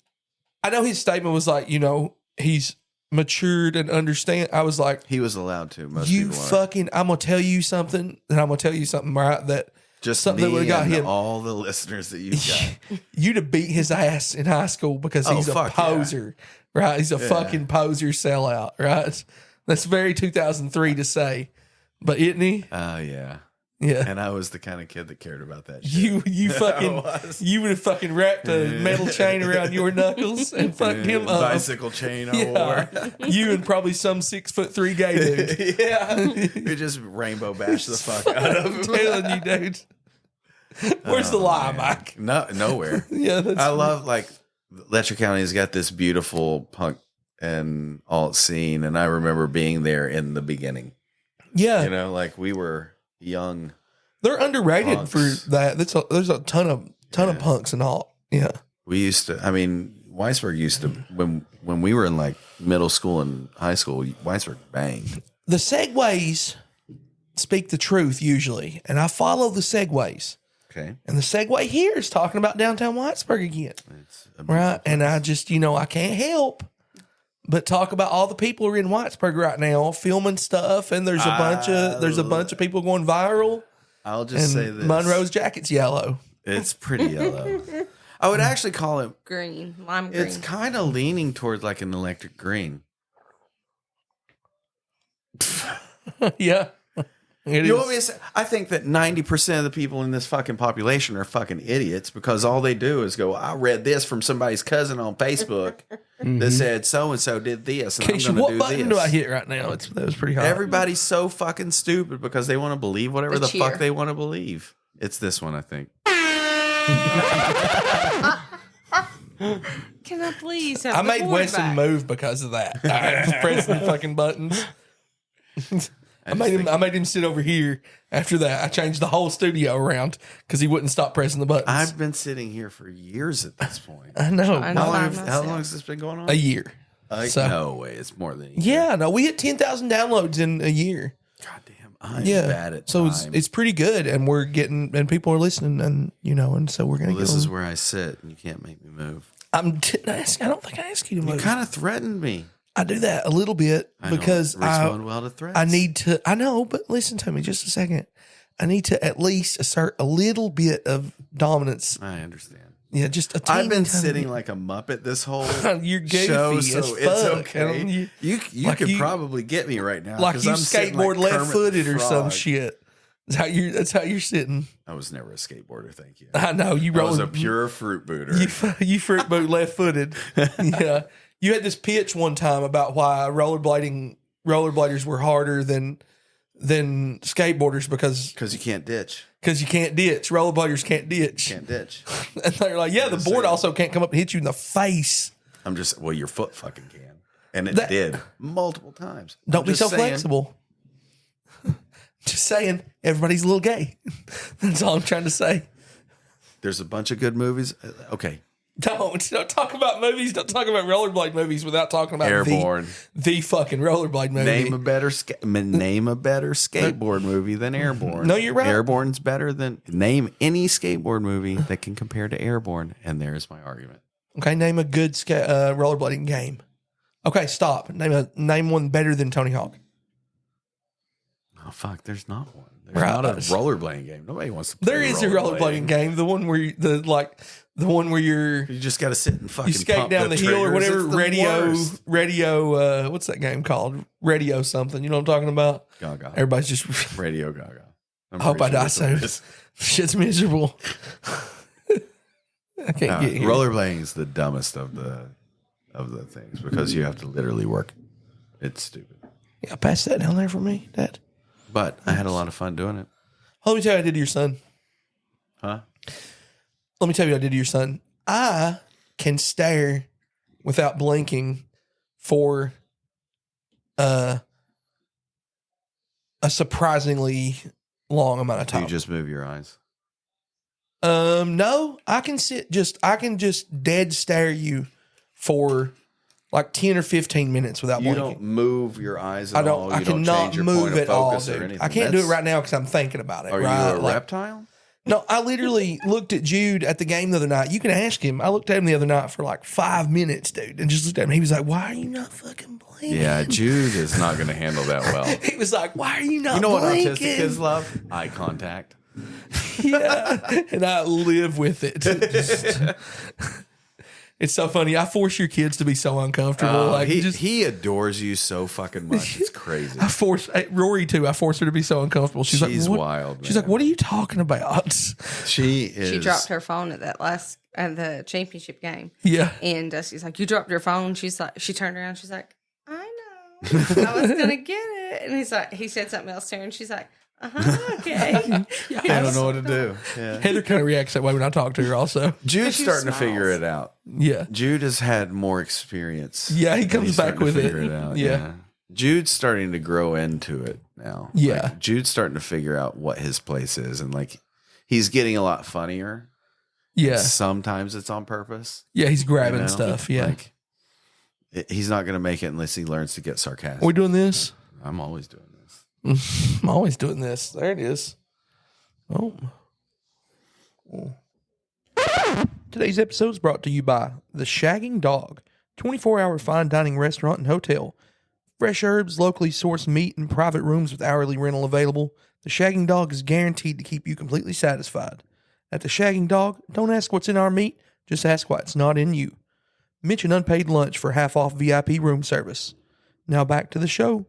statement was like, he's matured and understand. I was like, He was allowed to. Most you people aren't. fucking, I'm going to tell you something, and I'm going to tell you something, right? That Just something that me would've got and him. all the listeners that you've got. You'd have beat his ass in high school because Oh, he's a fuck yeah. poser, right? He's a fucking poser sellout, right? That's very 2003 to say, but isn't he? Oh, yeah. Yeah. And I was the kind of kid that cared about that shit. You fucking, I was. you would have fucking wrapped a metal chain around your knuckles and fucked him up. Bicycle chain I Yeah. wore. You and probably some 6'3" gay dude. Yeah. We just rainbow bash the fuck out of I'm him. telling you, dude. Where's the lie, Mike? No, nowhere. Yeah, that's I love, like, Letcher County's got this beautiful punk and alt scene, and I remember being there in the beginning. yeah. Like we were young. They're underrated Punks. for that. There's a ton of punks and all. Yeah. We used to. I mean, Weisberg used to when we were in like middle school and high school. Weisberg banged. The segues speak the truth usually, and I follow the segues. Okay, And the segue here is talking about downtown Whitesburg again, it's a right? And I just, I can't help but talk about all the people who are in Whitesburg right now filming stuff, and there's a bunch of people going viral. I'll just And say this: Monroe's jacket's yellow. It's pretty yellow. I would actually call it. Green, lime green. It's kind of leaning towards like an electric green. Yeah. It You is. want me to say? I think that 90% of the people in this fucking population are fucking idiots because all they do is go, I read this from somebody's cousin on Facebook that said so and so did this, and Keisha, I'm what going to button do do I this. hit right now? That was pretty hot. Everybody's so fucking stupid because they want to believe whatever The the fuck cheer. they want to believe. It's this one, I think. Can I please have I the made board Weston back? move because of that. I was pressing the fucking buttons. I made him sit over here. After that, I changed the whole studio around because he wouldn't stop pressing the buttons. I've been sitting here for years at this point. I know. I know. How long has this been going on? A year. So, no way. It's more than a year. Yeah, no, we hit 10,000 downloads in a year. Goddamn. I'm Yeah. bad at So time. it's pretty good, and we're getting, and people are listening, and and so we're going to Well, get this is them. where I sit, and you can't make me move. I don't think I asked you to You move. kind of threatened me. I do that a little bit I know. because Respond well to threats. I need to. I know, but listen to me just a second. I need to at least assert a little bit of dominance. I understand. Yeah, just a I've teeny been tiny sitting bit. like a muppet this whole You're goofy show, as so fuck. it's okay. And You like could you- probably get me right now, like 'cause you I'm sitting skateboard like left footed Kermit or the some Frog. shit. That's how you're sitting. I was never a skateboarder, thank you. I know you I was rolled a pure fruit booter. you fruit boot left footed. Yeah, you had this pitch one time about why rollerbladers were harder than skateboarders because you can't ditch. you can't ditch. Rollerbladers can't ditch. Can't ditch. And they're like, yeah, the Just board saying. also can't come up and hit you in the face. I'm just your foot fucking can, and it That- did multiple times. Don't I'm be just so saying. flexible. Just saying, everybody's a little gay. That's all I'm trying to say. There's a bunch of good movies. Okay, Don't talk about movies. Don't talk about rollerblade movies without talking about Airborne. the fucking rollerblade movie. Name a better skateboard movie than Airborne. No, you're right. Airborne's better than name any skateboard movie that can compare to Airborne, and there's my argument. Okay, name a good rollerblading game. Okay, stop. Name one better than Tony Hawk. Oh fuck, there's not one. There's Right. not a rollerblading game. Nobody wants to play There is a rollerblading game. The one where you're You just got to sit and fucking you skate pump down the hill or triggers. whatever. It's the worst. Radio. What's that game called? Radio something. You know what I'm talking about? Gaga. Everybody's just Radio Gaga. I'm I hope I pretty die that's what it soon. is. shit's miserable. I can't get here. Rollerblading is the dumbest of the things because you have to literally work. It's stupid. Yeah, pass that down there for me, Dad. But I had a lot of fun doing it. Let me tell you what I did to your son. Huh? Let me tell you what I did to your son. I can stare without blinking for a surprisingly long amount of Do time. you just move your eyes? No, I can just dead stare you for like 10 or 15 minutes without You blinking. don't move your eyes at I don't. all? I You don't cannot change your move point of at all, focus or dude. anything? I can't do it That's- right now because I'm thinking about it. Are right? you a Like, reptile? no, I literally looked at Jude at the game the other night. You can ask him. I looked at him the other night for like 5 minutes, dude, and just looked at him. He was like, "Why are you not fucking blinking?" Yeah, Jude is not going to handle that well. He was like, "Why are you not?" You know what blinking? autistic kids love? Eye contact. Yeah, and I live with it. It's so funny. I force your kids to be so uncomfortable. Like he adores you so fucking much. It's crazy. I force Rory too. I force her to be so uncomfortable. She's like, "What?" wild. She's like, "What are you talking about?" She is. She dropped her phone at the championship game. Yeah. And she's like, "You dropped your phone." She's like, she turned around. She's like, "I know, I was gonna get it." And he said something else to her, and she's like, "Okay." I don't know what to do. Yeah. Heather kind of reacts that way when I talk to her. Also, Jude's She starting to smiles. figure it out. yeah, Jude has had more experience. Yeah, he and comes he's back starting to with it. figure out. Yeah. Jude's starting to grow into it now. Yeah. Like, Jude's starting to figure out what his place is, and like he's getting a lot funnier. yeah, Sometimes it's on purpose. yeah. He's grabbing you know? stuff. Yeah. Like, he's not going to make it unless he learns to get sarcastic. Are we doing this? I'm always doing this. I'm always doing this. There it is. Oh. Today's episode is brought to you by The Shagging Dog, 24-hour fine dining restaurant and hotel. Fresh herbs, locally sourced meat, and private rooms with hourly rental available. The Shagging Dog is guaranteed to keep you completely satisfied. At The Shagging Dog, don't ask what's in our meat, just ask why it's not in you. Mention unpaid lunch for half off VIP room service. Now back to the show.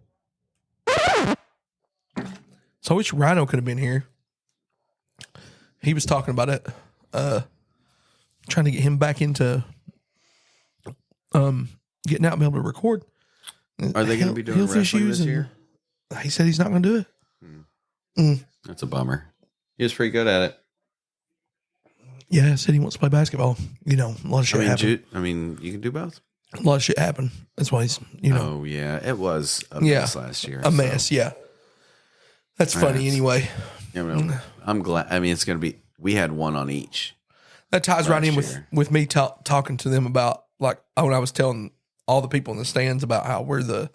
So I wish Rhino could have been here. He was talking about it. Trying to get him back into getting out and be able to record. Are they going to be doing Health wrestling issues this year? He said he's not going to do it. That's a bummer. He was pretty good at it. Yeah, I said he wants to play basketball. You know, a lot of shit happened. You can do both. A lot of shit happened. That's why he's, Oh yeah, it was a mess last year. a mess. Yeah, that's funny. Anyway, I'm glad. I mean, it's going to be. We had one on each. that ties right in last year. with me talking to them about like when I was telling all the people in the stands about how we're the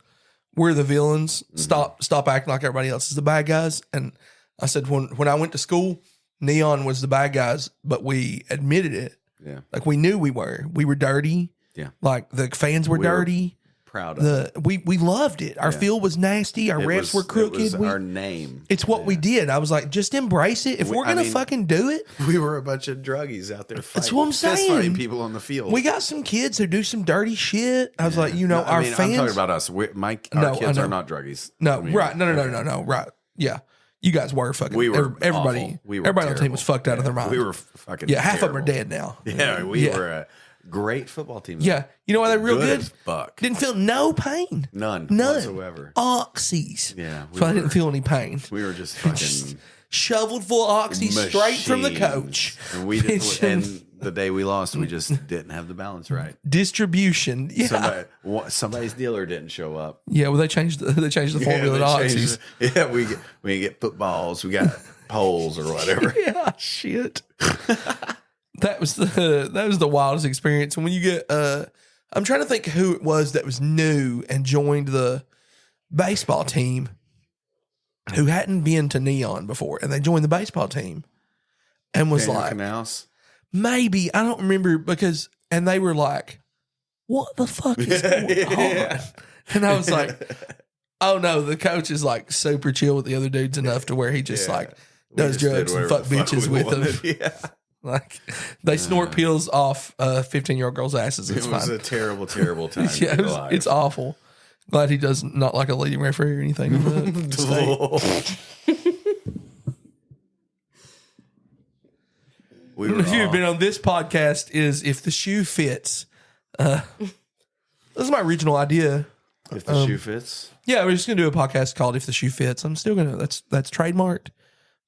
villains. Mm-hmm. Stop acting like everybody else is the bad guys. And I said when I went to school, Neon was the bad guys, but we admitted it. Yeah, Like we knew we were dirty. Yeah. Like the fans were We were dirty. proud of it. We loved it. Our Yeah. field was nasty. Our refs were crooked. It was our name. It's what we did. I was like, just embrace it. If we're gonna fucking do it, We were a bunch of druggies out there fighting. what I'm fist saying. fighting people on the field. we got some kids who do some dirty shit. I was like, No, our I'm fans. talking about us. Our No, kids I know. are not druggies. no, I mean, right? No, right? Yeah, you guys were fucking. We were everybody. awful. We were everybody on the team was terrible. fucked out of their mind. We were fucking. Yeah, half of them are terrible. dead now. Yeah, we Yeah. were a great football team. Yeah, you know why they're real good? as fuck. Didn't feel no pain. None whatsoever. Oxys. Yeah, so I didn't feel any pain. We were just fucking Shoveled full of oxy straight from the machines. coach. And we did, and the day we lost, we just didn't have the balance right. Distribution. Yeah. Somebody's dealer didn't show up. Yeah, well, they changed the formula to they changed oxys. it. Yeah, we get footballs, we got poles or whatever. Yeah, shit. that was the wildest experience. And when you get, I'm trying to think who it was that was new and joined the baseball team who hadn't been to Neon before, and they joined the baseball team and was Daniel like, Canals. maybe, I don't remember and they were like, what the fuck is going on? And I was like, oh no, the coach is like super chill with the other dudes enough to where he just like does just did drugs and whatever fuck the fuck bitches we with them. wanted. Yeah. Like they snort pills off 15-year-old girls' asses. It's It was fine. a terrible, terrible time. Yeah, to be alive. it's awful. Glad he does not like a leading referee or anything. We were If you've all- been on this podcast, is if the shoe fits. This is my original idea. if the shoe fits. Yeah, we're just gonna do a podcast called "If the Shoe Fits." I'm still gonna. That's trademarked.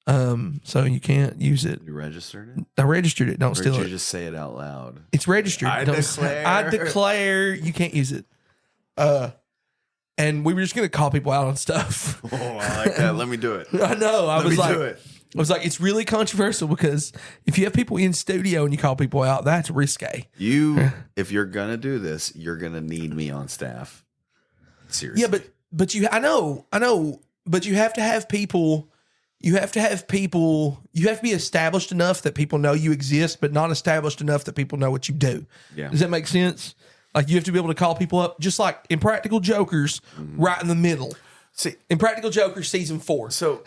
So you can't use it. You registered it? I registered it. Don't Or steal did you it. just say it out loud? It's registered. I Don't- declare. I declare you can't use it. And we were just gonna call people out on stuff. Oh, I like that. Let me do it. I know. I Let was me like, do it. I was like, it's really controversial because if you have people in studio and you call people out, that's risque. If you're gonna do this, you're gonna need me on staff. Seriously. Yeah, but I know, but you have to have people. You have to be established enough that people know you exist, but not established enough that people know what you do. Yeah. Does that make sense? Like you have to be able to call people up, just like in Practical Jokers, right in the middle. See, In Practical Jokers season 4. so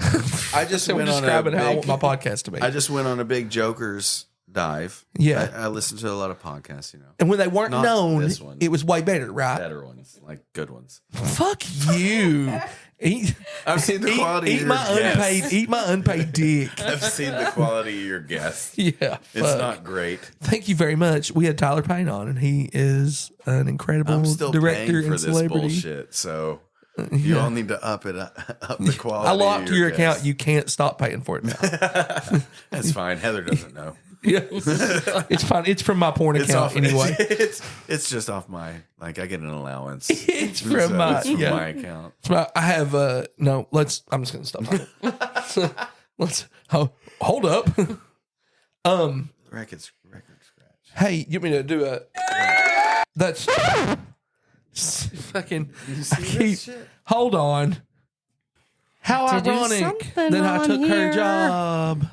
I just So we're went on a describing how I big, want my podcast to be. I just went on a big Jokers dive. Yeah. I listened to a lot of podcasts. And when they weren't Not known, this one. it was way better, right? Better ones, like good ones. Fuck you. Eat, I've seen the quality eat of my your unpaid. guests. Eat my unpaid dick. I've seen the quality of your guests. Yeah, It's fuck. not great. Thank you very much. We had Tyler Payne on, and he is an incredible I'm still director paying for and this celebrity. bullshit, so you all need to up the quality. I locked of your guests. account. You can't stop paying for it now. That's fine. Heather doesn't know. Yeah, it's fine. It's from my porn It's account off anyway. It's just off my I get an allowance. It's So from my it's from yeah. my account. It's my- I have no. I'm just gonna stop talking. Hold up. Record scratch. Hey, you want me to do a? That's fucking. Hold on. How To do ironic something that I on took her here. job.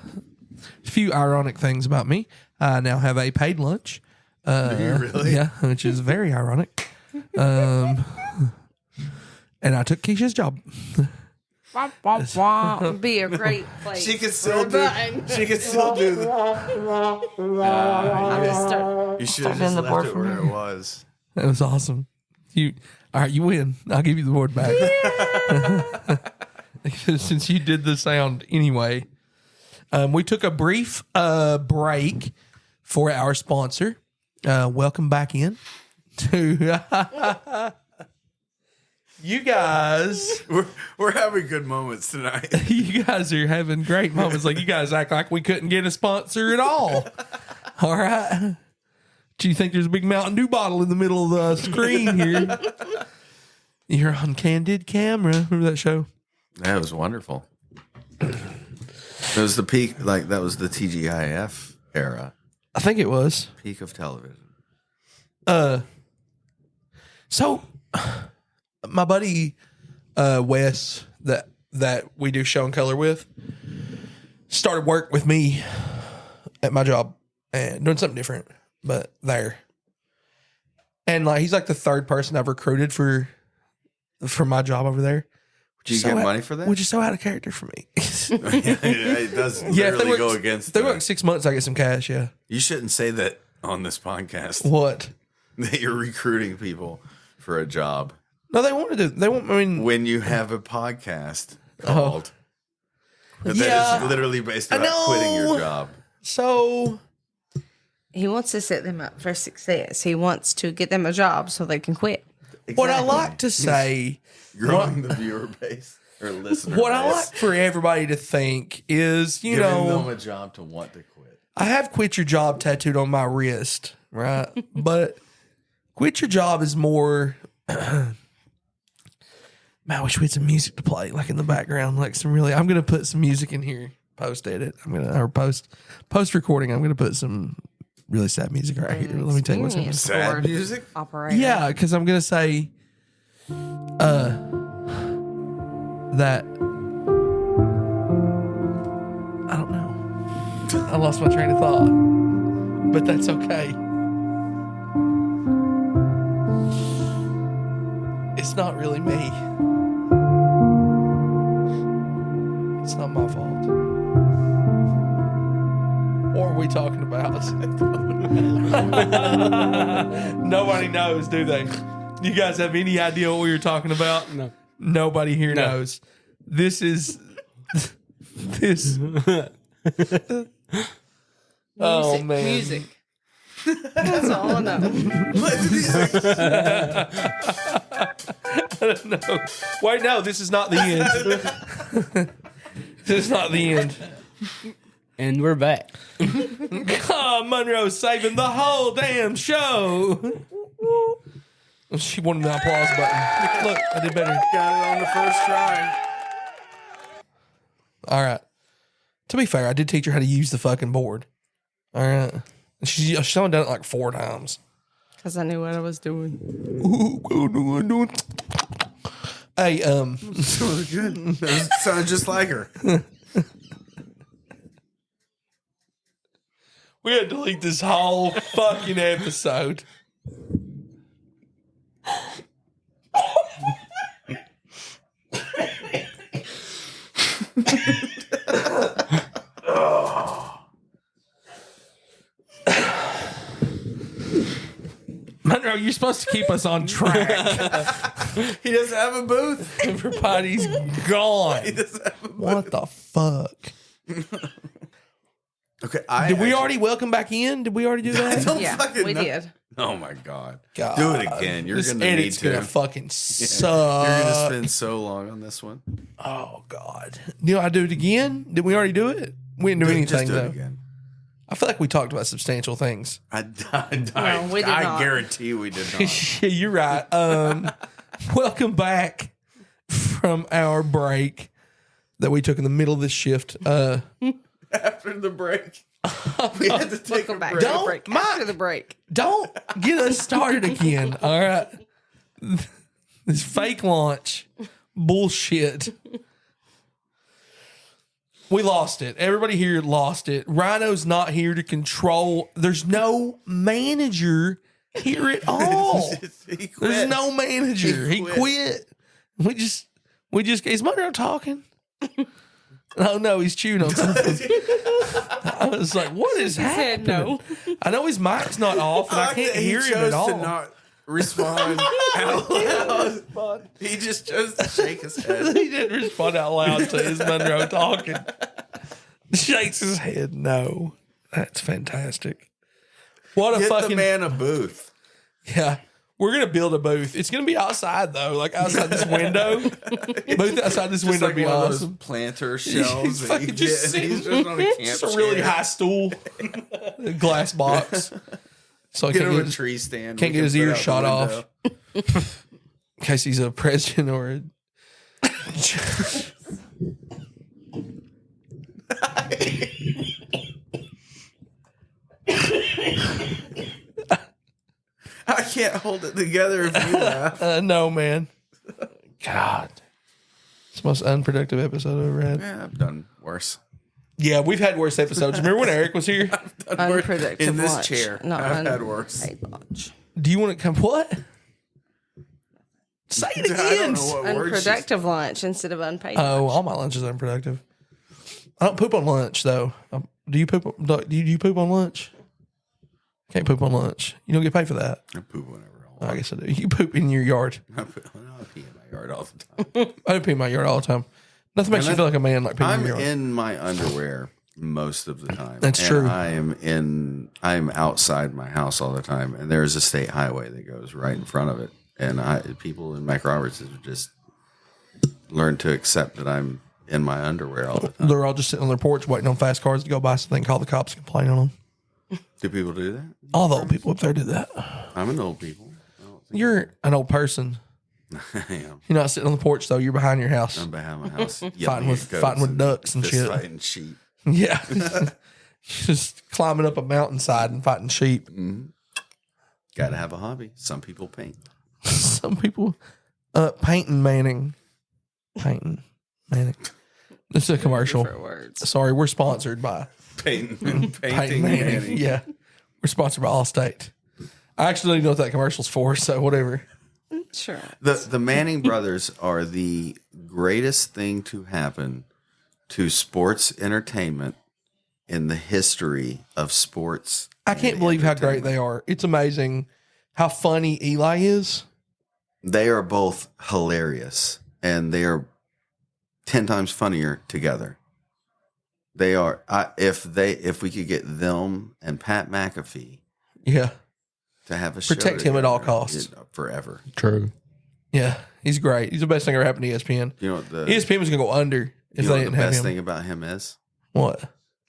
A few ironic things about me. I now have a paid lunch. Do you really? Yeah, which is very ironic. And I took Keisha's job. Would be a great place. She could for still a do. button. She could still do. I'm just start- You should have Start just in the left board it for where me. it was. That was awesome. All right, you win. I'll give you the board back. Since you did the sound anyway. We took a brief break for our sponsor. Welcome back in to you guys. We're having good moments tonight. You guys are having great moments. Like you guys act like we couldn't get a sponsor at all. All right. Do you think there's a big Mountain Dew bottle in the middle of the screen here? You're on Candid Camera. Remember that show? That was wonderful. It was the peak, like that was the TGIF era, I think it was. peak of television. So my buddy Wes that we do Show and Color with started work with me at my job and doing something different, but there. And like he's like the third person I've recruited for my job over there. Do you get money for that? Which is so out of character for me. It does Yeah, if literally go against. If they work 6 months, I get some cash. Yeah. You shouldn't say that on this podcast. What? That you're recruiting people for a job No, they want to do. They want. I mean, when you have a podcast called. That Yeah. is literally based I about know. quitting your job. so He wants to set them up for success. He wants to get them a job so they can quit. what I like to say. Growing the viewer base or listener What I base. like for everybody to think is, you Giving know, them a job to want to quit. I have quit your job tattooed on my wrist, right? But quit your job is more. Man, I wish we had some music to play, like in the background, like some really. I'm gonna put some music in here. Post edit. Post recording. I'm gonna put some really sad music right here. Let me tell you what's happening. Sad Board music? Operator. Yeah, because I'm gonna say, that I don't know. I lost my train of thought, but that's okay. It's not really me. It's not my fault. What are we talking about? Nobody knows, do they? You guys have any idea what we were talking about? No. Nobody here No. knows. This is this. Oh man. Music. That's all I know. I don't know. Wait, no, this is not the end. It's not the end. And we're back. Monroe's saving the whole damn show. She wanted the applause button. Look, I did better. Got it on the first try. All right. To be fair, I did teach her how to use the fucking board. All right. She's only done it like 4 times. Because I knew what I was doing. Hey, So good. That sounded just like her. we had to delete this whole fucking episode. Monroe, you're supposed to keep us on track. He doesn't have a booth. Everybody's gone. He doesn't have a booth. What the fuck? Okay, Did we already welcome back in? Did we already do I that? don't Yeah, fucking we know. did. Oh my god. God. Do it again. You're This gonna need edit's to. gonna fucking You're suck. gonna spend so long on this one. Oh God. You know, I do it again. Did we already do it? We didn't do anything Just do though. it again. I feel like we talked about substantial things. I we did not. guarantee we did not. Yeah, you're right. Welcome back from our break that we took in the middle of this shift. After the break, we had to take a Welcome back break. to the Don't, break. Mike. After the break. Don't get us started again. All right. This fake launch bullshit. We lost it. Everybody here lost it. Rhino's not here to control. There's no manager here at all. He quit. There's no manager. He quit. We just is Monroe talking? Oh no, he's chewing on something. I was like, what is happening? said no. I know his mic's not off and I can't He hear him chose at all. to not respond out loud. He just chose to shake his head. He didn't respond out loud to his Monroe talking. Shakes his head. No. That's fantastic. What a Get fucking the man a booth. yeah. We're gonna build a booth. It's gonna be outside though, like outside this window. Booth outside this Just window like would be one of those awesome. planter shelves. He's that you fucking just get, and sitting- he's just on a camp Just a really chair. high stool, a glass box. So I Get can't him get, a tree stand. can't we get his can put ears out shot the off. window. in case he's a president or a. I can't hold it together if you laugh. No, man. God. It's the most unproductive episode I've ever had. Yeah, I've done worse. Yeah, we've had worse episodes. Remember when Eric was here? Unproductive In this lunch. chair, Not I've had worse. unpaid lunch. Do you want to come? What? Say it I don't again. know what word she's- Unproductive lunch instead of unpaid Oh, lunch. all my lunch is unproductive. I don't poop on lunch though. Do you poop? Do you poop on lunch? Can't poop on lunch. You don't get paid for that. I poop whenever I I want. guess I do. You poop in your yard. I pee in my yard all the time. I do pee in my yard all the time. Nothing makes you feel like a man like peeing in I'm your yard. in my underwear most of the time. That's And true. I'm outside my house all the time, and there's a state highway that goes right in front of it. And people in Mike Roberts have just learned to accept that I'm in my underwear all the time. They're all just sitting on their porch waiting on fast cars to go by so they can call the cops and complain on them. Do people do that? All the old people up there do that. I'm an old people. I don't think You're an old person. I am. You're not sitting on the porch though. You're behind your house. I'm behind my house Fighting with ducks and fist shit. fighting sheep. Yeah. Just climbing up a mountainside and fighting sheep. Got to have a hobby. Some people paint. Some people painting Manning. Painting Manning. This is a commercial. Different words. Sorry, we're sponsored by Painting Painting Manning. Manning. Yeah. We're sponsored by Allstate. I actually don't even know what that commercial's for, so whatever. Sure. The Manning brothers are the greatest thing to happen to sports entertainment in the history of sports. I can't believe how great they are. It's amazing how funny Eli is. They are both hilarious, and they are 10 times funnier together. They are. If we could get them and Pat McAfee Yeah. to have a show Protect him at all together, costs. forever. True. Yeah. He's great. He's the best thing ever happened to ESPN. You know what the ESPN was going to go under if You know they what the didn't have best him. thing about him is? What?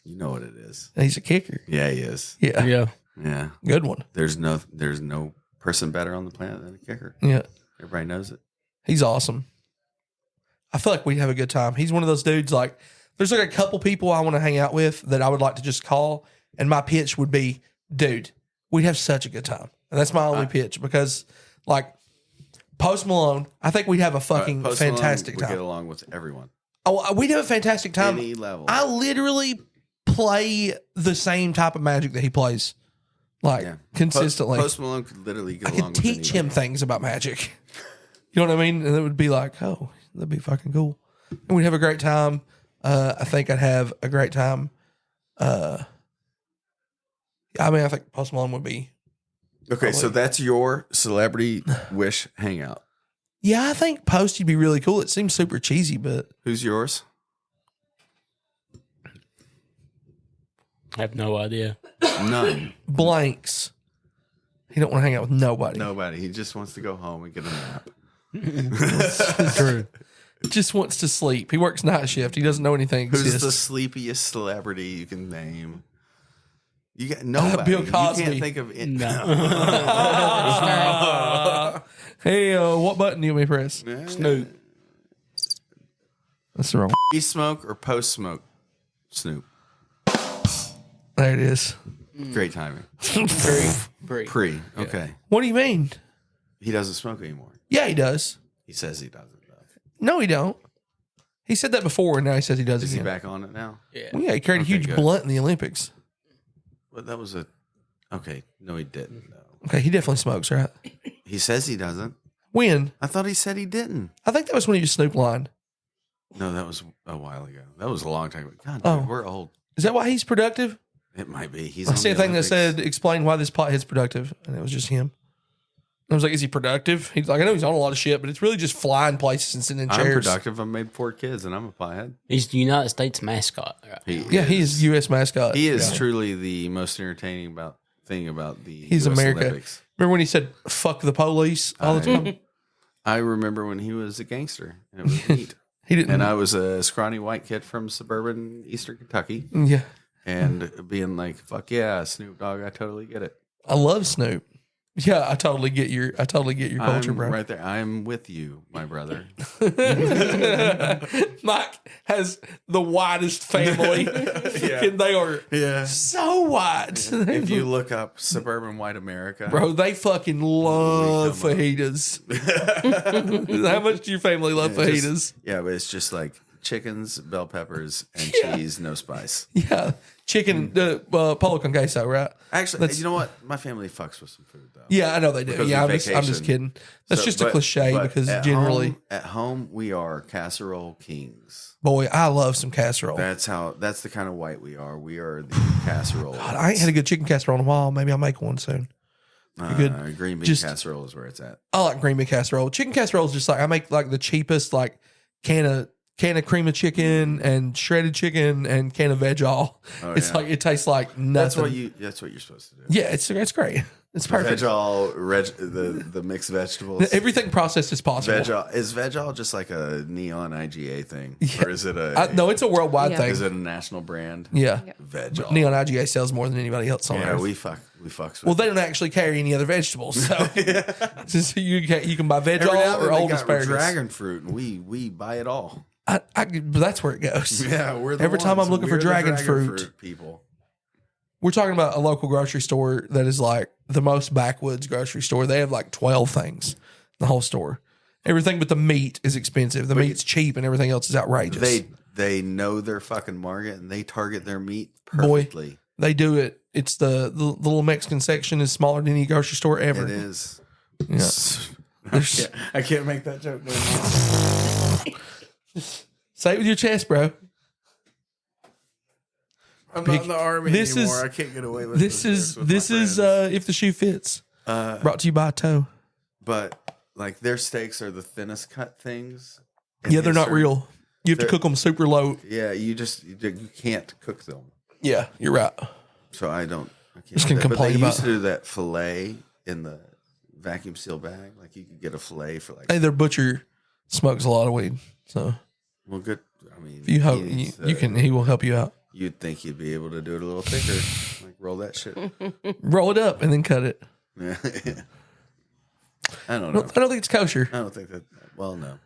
You know what it is. He's a kicker. Yeah, he is. Yeah. Yeah. Yeah. Good one. There's no person better on the planet than a kicker. Yeah. Everybody knows it. He's awesome. I feel like we'd have a good time. He's one of those dudes, like, there's like a couple people I want to hang out with that I would like to just call, and my pitch would be, dude, we'd have such a good time. And that's my only pitch because, like, Post Malone, I think we'd have a fucking Post fantastic Malone, we time. get along with everyone. Oh, we'd have a fantastic time. Any level. I literally play the same type of magic that he plays, like, Yeah. consistently. Post Malone could literally get I along could with teach anybody. him things about magic. You know what I mean? And it would be like, oh, that'd be fucking cool. And we'd have a great time. I think I'd have a great time. I think Post Malone would be. Okay, so that's your celebrity wish hangout. Yeah, I think Post would be really cool. It seems super cheesy, but Who's yours? I have no idea. None. blanks. He don't want to hang out with nobody. Nobody. He just wants to go home and get a nap. True. Just wants to sleep. He works night shift. He doesn't know anything Who's exists. the sleepiest celebrity you can name? You got nobody. Bill Cosby. You can't think of it. Hey, what button do you want me to press? Snoop. That's the wrong. Pre-smoke or post-smoke? Snoop. There it is. Great timing. Pre. Pre. Okay. What do you mean? He doesn't smoke anymore. Yeah, he does. He says he doesn't, though. No, he don't. He said that before, and now he says he does Is he again. back on it now? Yeah. Well, yeah, he carried a Okay, huge good. blunt in the Olympics. Well, that was a... Okay. No, he didn't, though. Okay, he definitely smokes, right? He says he doesn't. When? I thought he said he didn't. I think that was when he was Snoop line. No, that was a while ago. That was a long time ago. God, dude, Oh. we're old. Is that why he's productive? It might be. He's I on see a the thing that Olympics. said, explain why this pothead's productive. And it was just him. I was like, is he productive? He's like, I know he's on a lot of shit, but it's really just flying places and sitting in I'm chairs. productive. I made 4 kids, and I'm a pothead. He's the United States mascot. Right? Yeah, he is U.S. mascot. He is Yeah. truly the most entertaining thing about the He's US America. Olympics. Remember when he said, fuck the police all the time? I remember when he was a gangster, and it was neat. He didn't. And I was a scrawny white kid from suburban Eastern Kentucky, Yeah. and being like, "Fuck yeah, Snoop Dogg, I totally get it." I love Snoop. Yeah, I totally get your culture, I'm bro. right there. I'm with you, my brother. Mike has the widest family. Fucking, they are Yeah. so wide. If you look up suburban white America, Bro, they fucking love come up. fajitas. How much do your family love Yeah, just- fajitas? yeah, but it's just like chickens, bell peppers, and Yeah. cheese, no spice. Yeah. Chicken, polo con queso, right? Actually, That's- you know what? My family fucks with some food though. Yeah, I know they do. Because Yeah, of I'm just vacation. kidding. That's So, just a but- cliche but because at generally, at home we are casserole kings. boy, I love some casserole. That's the kind of white we are. We are the casserole. God, I ain't had a good chicken casserole in a while. Maybe I'll make one soon. good. Green bean Just- casserole is where it's at. I like green bean casserole. Chicken casserole is just like I make like the cheapest like can of cream of chicken and shredded chicken and can of veg all. Oh, It's yeah. like it tastes like nothing. That's what you're supposed to do. Yeah, it's great. It's perfect. Veg all the mixed vegetables. Everything processed is possible. Is veg all just like a neon IGA thing, or is it No, it's a worldwide Yeah. thing. is it a national brand? Yeah. Veg all. Neon IGA sells more than anybody else on Yeah, earth. we fucks with. Well, they don't actually carry any other vegetables, so just you can buy veg Every now all and or then they old got asparagus. dragon fruit, and we buy it all. But that's where it goes. Yeah, we're the Every time ones. I'm looking for We're the dragon fruit. people. We're talking about a local grocery store that is like the most backwoods grocery store. They have like 12 things, the whole store. Everything but the meat is expensive. The meat's cheap and everything else is outrageous. They know their fucking market and they target their meat Boy. perfectly. They do it. It's the little Mexican section is smaller than any grocery store ever. It is. Yeah. I can't make that joke no more. Say it with your chest, bro. I'm not in the army This anymore. is- I can't get away with This is if the shoe fits. Brought to you by Toe. But like their steaks are the thinnest cut things. Yeah, they're not They're- real. You have to they're- cook them super low. Yeah, you can't cook them. Yeah, you're right. So I can't Just do gonna that. But complain they about- used to do that fillet in the vacuum seal bag. Like you could get a fillet for like Hey, their butcher smokes a lot of weed. So well, good. I mean, If you hope he needs, you can, he will help you out. You'd think you'd be able to do it a little thicker, like roll that shit. Roll it up and then cut it. Yeah. I don't know. I don't think it's kosher. I don't think that. Well, no.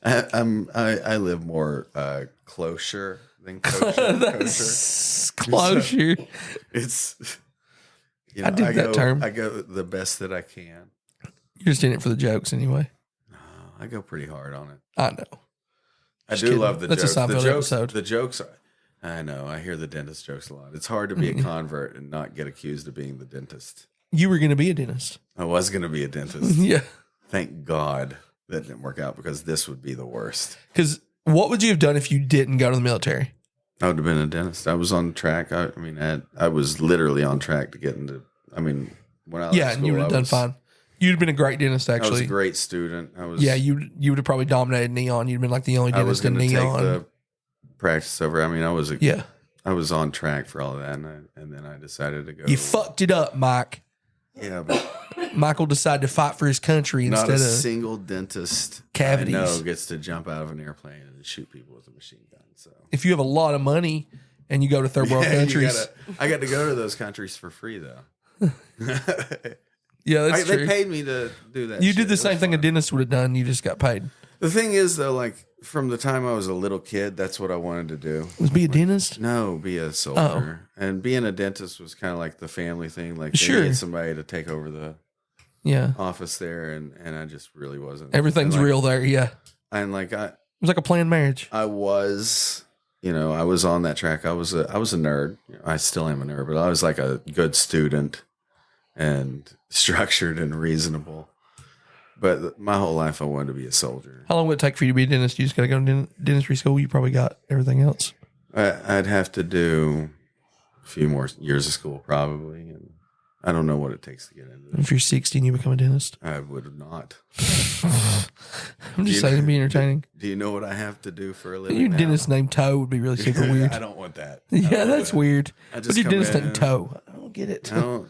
I live more closer than kosher. That's closure. It's. You I dig that term. I go the best that I can. You're just in it for the jokes anyway. No, I go pretty hard on it. I know. I Just do kidding. love the That's a jokes. The Seinfeld jokes. episode. The jokes. I know. I hear the dentist jokes a lot. It's hard to be a convert and not get accused of being the dentist. You were going to be a dentist. I was going to be a dentist. Yeah. Thank God that didn't work out because this would be the worst. Because what would you have done if you didn't go to the military? I would have been a dentist. I was on track. I was literally on track to get into. When I left Yeah, and you school, would have done fine. You'd have been a great dentist, I was actually. a great student. Yeah, you would have probably dominated neon. You'd have been like the only I was dentist in going to take neon. the practice over. Yeah. I was on track for all of that, and then I decided to go. You fucked it up, Mike. Yeah, but Michael decided to fight for his country not instead a of single dentist cavities. I know gets to jump out of an airplane and shoot people with a machine gun. So if you have a lot of money and you go to third world Yeah, countries. I got to go to those countries for free though. Yeah, that's true. They paid me to do that. You shit. did the It same was thing a fun. dentist would have done. You just got paid. The thing is, though, like from the time I was a little kid, that's what I wanted to do. Was be a dentist? No, be a soldier. And being a dentist was kind of like the family thing. Like, they Sure. need somebody to take over the Yeah. office there, and I just really wasn't. Everything's And, like, real there. Yeah. It And like was like a planned marriage. I was on that track. I was a nerd. I still am a nerd, but I was like a good student and structured and reasonable. But my whole life, I wanted to be a soldier. How long would it take for you to be a dentist? You just got to go to dentistry school. You probably got everything else. I'd have to do a few more years of school, probably, and I don't know what it takes to get into it. If you're 60 and you become a dentist, I would not. I'm just saying it'd be entertaining. Do you know what I have to do for a living? Your now? dentist named Toe would be really super weird. I don't want that. Yeah, that's weird. I What's just your come dentist in. named Toe? I don't get it. I don't.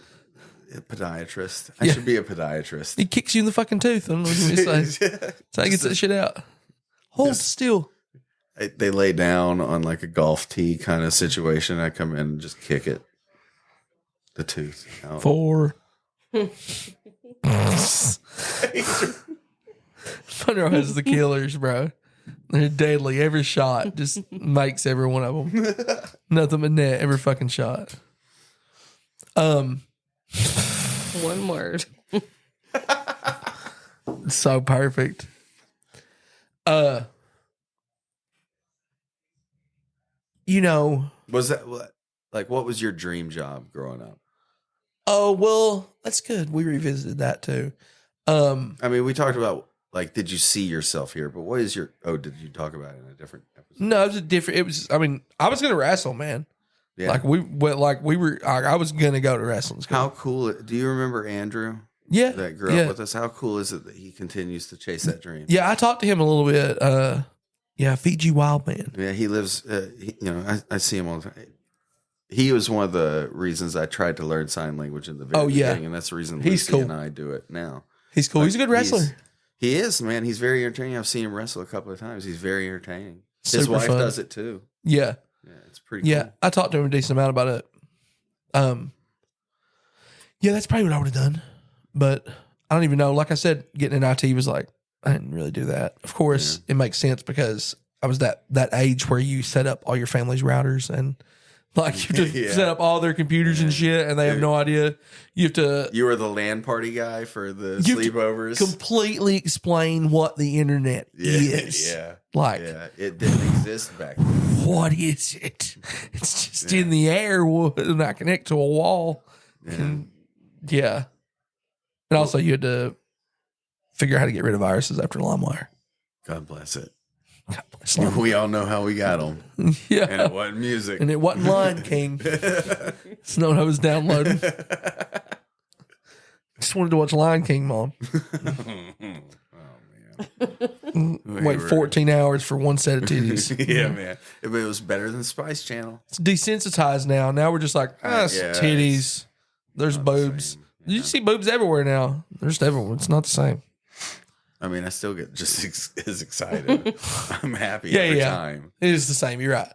A podiatrist. I Yeah. should be a podiatrist. He kicks you in the fucking tooth. I don't know what you want me to say. That's how he gets that shit out. Hold still. They lay down on like a golf tee kind of situation. I come in and just kick it. The tooth out. 4. Monroe has the killers, bro. They're deadly. Every shot just makes every one of them. Nothing but net. Every fucking shot. One word. So perfect. Was that what was your dream job growing up? Oh, well, that's good. We revisited that too. I mean, we talked about like, did you see yourself here? But what is your? Oh, did you talk about it in a different episode? No, it was a different. It was. I mean, I was gonna wrestle, man. Yeah. I was gonna go to wrestling school. How cool? Do you remember Andrew? Yeah, That grew up with us. How cool is it that he continues to chase that dream? yeah. I talked to him a little bit. Yeah, Fiji Wild Man. Yeah, he lives. I see him all the time. He was one of the reasons I tried to learn sign language in the very beginning, and that's the reason He's Lucy cool. and I do it now. He's cool. He's a Like, good wrestler. He is, man. He's very entertaining. I've seen him wrestle a couple of times. He's very entertaining. His Super wife fun. does it too. Yeah, Yeah, it's pretty yeah. cool. I talked to him a decent amount about it. Yeah, that's probably what I would have done, but I don't even know. Like I said, getting in IT was like I didn't really do that. Of course, it makes sense because I was that age where you set up all your family's routers and like you have to Yeah. set up all their computers and shit, and they have no idea. You have to You were the LAN party guy for the You have to sleepovers. completely explain what the internet is. Yeah. Like, Yeah. It didn't exist back then. what is it? It's just in the air and I connect to a wall. Yeah. And yeah. And also you had to figure out how to get rid of viruses after LimeWire. God bless it. God bless LimeWire. We all know how we got them. Yeah. And it wasn't music. And it wasn't Lion King. It's not what I was downloading. Just wanted to watch Lion King, Mom. Wait 14 hours for one set of titties. Yeah, man. It was better than Spice Channel. It's desensitized now. Now we're just like, it's Yeah, titties. There's not the boobs. same, You see boobs everywhere now. They're just everywhere. It's not the same. I mean, I still get just as excited. I'm happy every time. It is the same. You're right.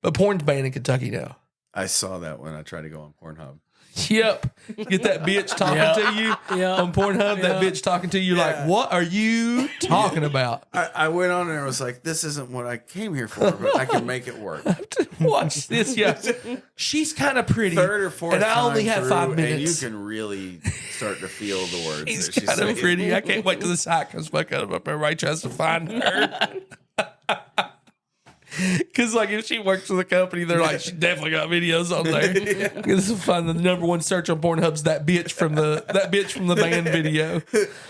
But porn's banned in Kentucky now. I saw that when I tried to go on Pornhub. Yep. Get that bitch talking to you on Pornhub. That bitch talking to you like, what are you talking about? I went on there and was like, this isn't what I came here for, but I can make it work. Watch this. Yeah. She's kind of pretty. Third or fourth and I only time have through, 5 minutes. And you can really start to feel the words. She's that she's kind of saying. pretty. I can't wait till the site comes back up. Everybody tries to find her. Because, like, if she works for the company, they're like, she definitely got videos on there. This is fun. The number one search on Pornhub's that bitch from the band video.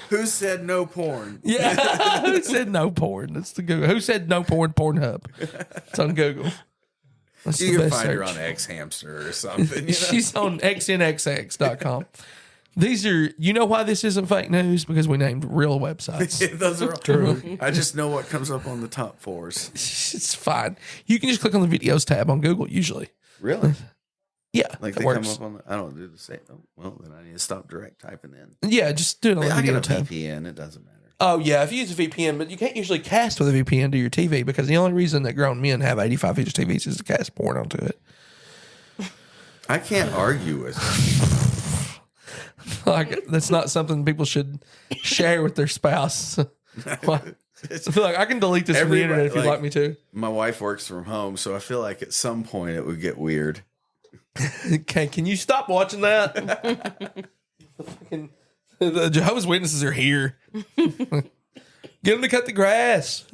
Who said no porn? Yeah, who said no porn? That's the Google. Who said no porn? Pornhub. It's on Google. That's You the can best find her search. on X Hamster or something. You know? She's on xnxx.com. These are, you know why this isn't fake news? Because we named real websites. Those are True. I just know what comes up on the top fours. It's fine. You can just click on the videos tab on Google usually. Really? Yeah, Like it they works. come up on I don't do the same. Oh, well, then I need to stop direct typing in. Yeah, just do it on the I video got a tab. VPN. It doesn't matter. Oh, yeah, if you use a VPN, but you can't usually cast with a VPN to your TV because the only reason that grown men have 85-inch TVs is to cast porn onto it. I can't argue with it. Like, that's not something people should share with their spouse. I feel like I can delete this from the internet if you'd like me to. My wife works from home, so I feel like at some point it would get weird. Okay, can you stop watching that? The Jehovah's Witnesses are here. Get them to cut the grass.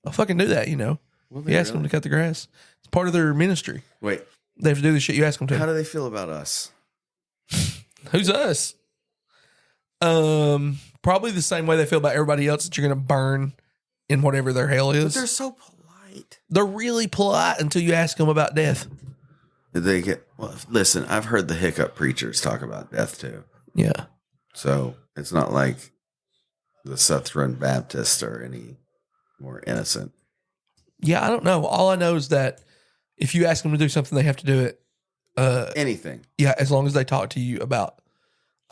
I'll fucking do that, you know. Will You they ask them really? to cut the grass. It's part of their ministry. Wait, They have to do the shit you ask them to. how do they feel about us? Who's us? Probably the same way they feel about everybody else that you're going to burn in whatever their hell But is. they're so polite. They're really polite until you ask them about death. They get well. Listen, I've heard the hiccup preachers talk about death too. Yeah. So it's not like the Southern Baptists are any more innocent. Yeah, I don't know. All I know is that if you ask them to do something, they have to do it. Anything. Yeah, as long as they talk to you about,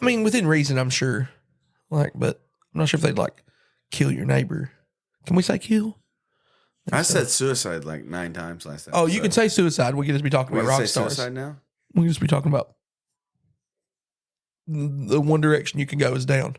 I mean, within reason, I'm sure. Like, but I'm not sure if they'd like kill your neighbor. Can we say kill? I said suicide like 9 times last time. Oh, you can say suicide. We can just be talking We about can rock say stars. suicide now? We can just be talking about the one direction you can go is down.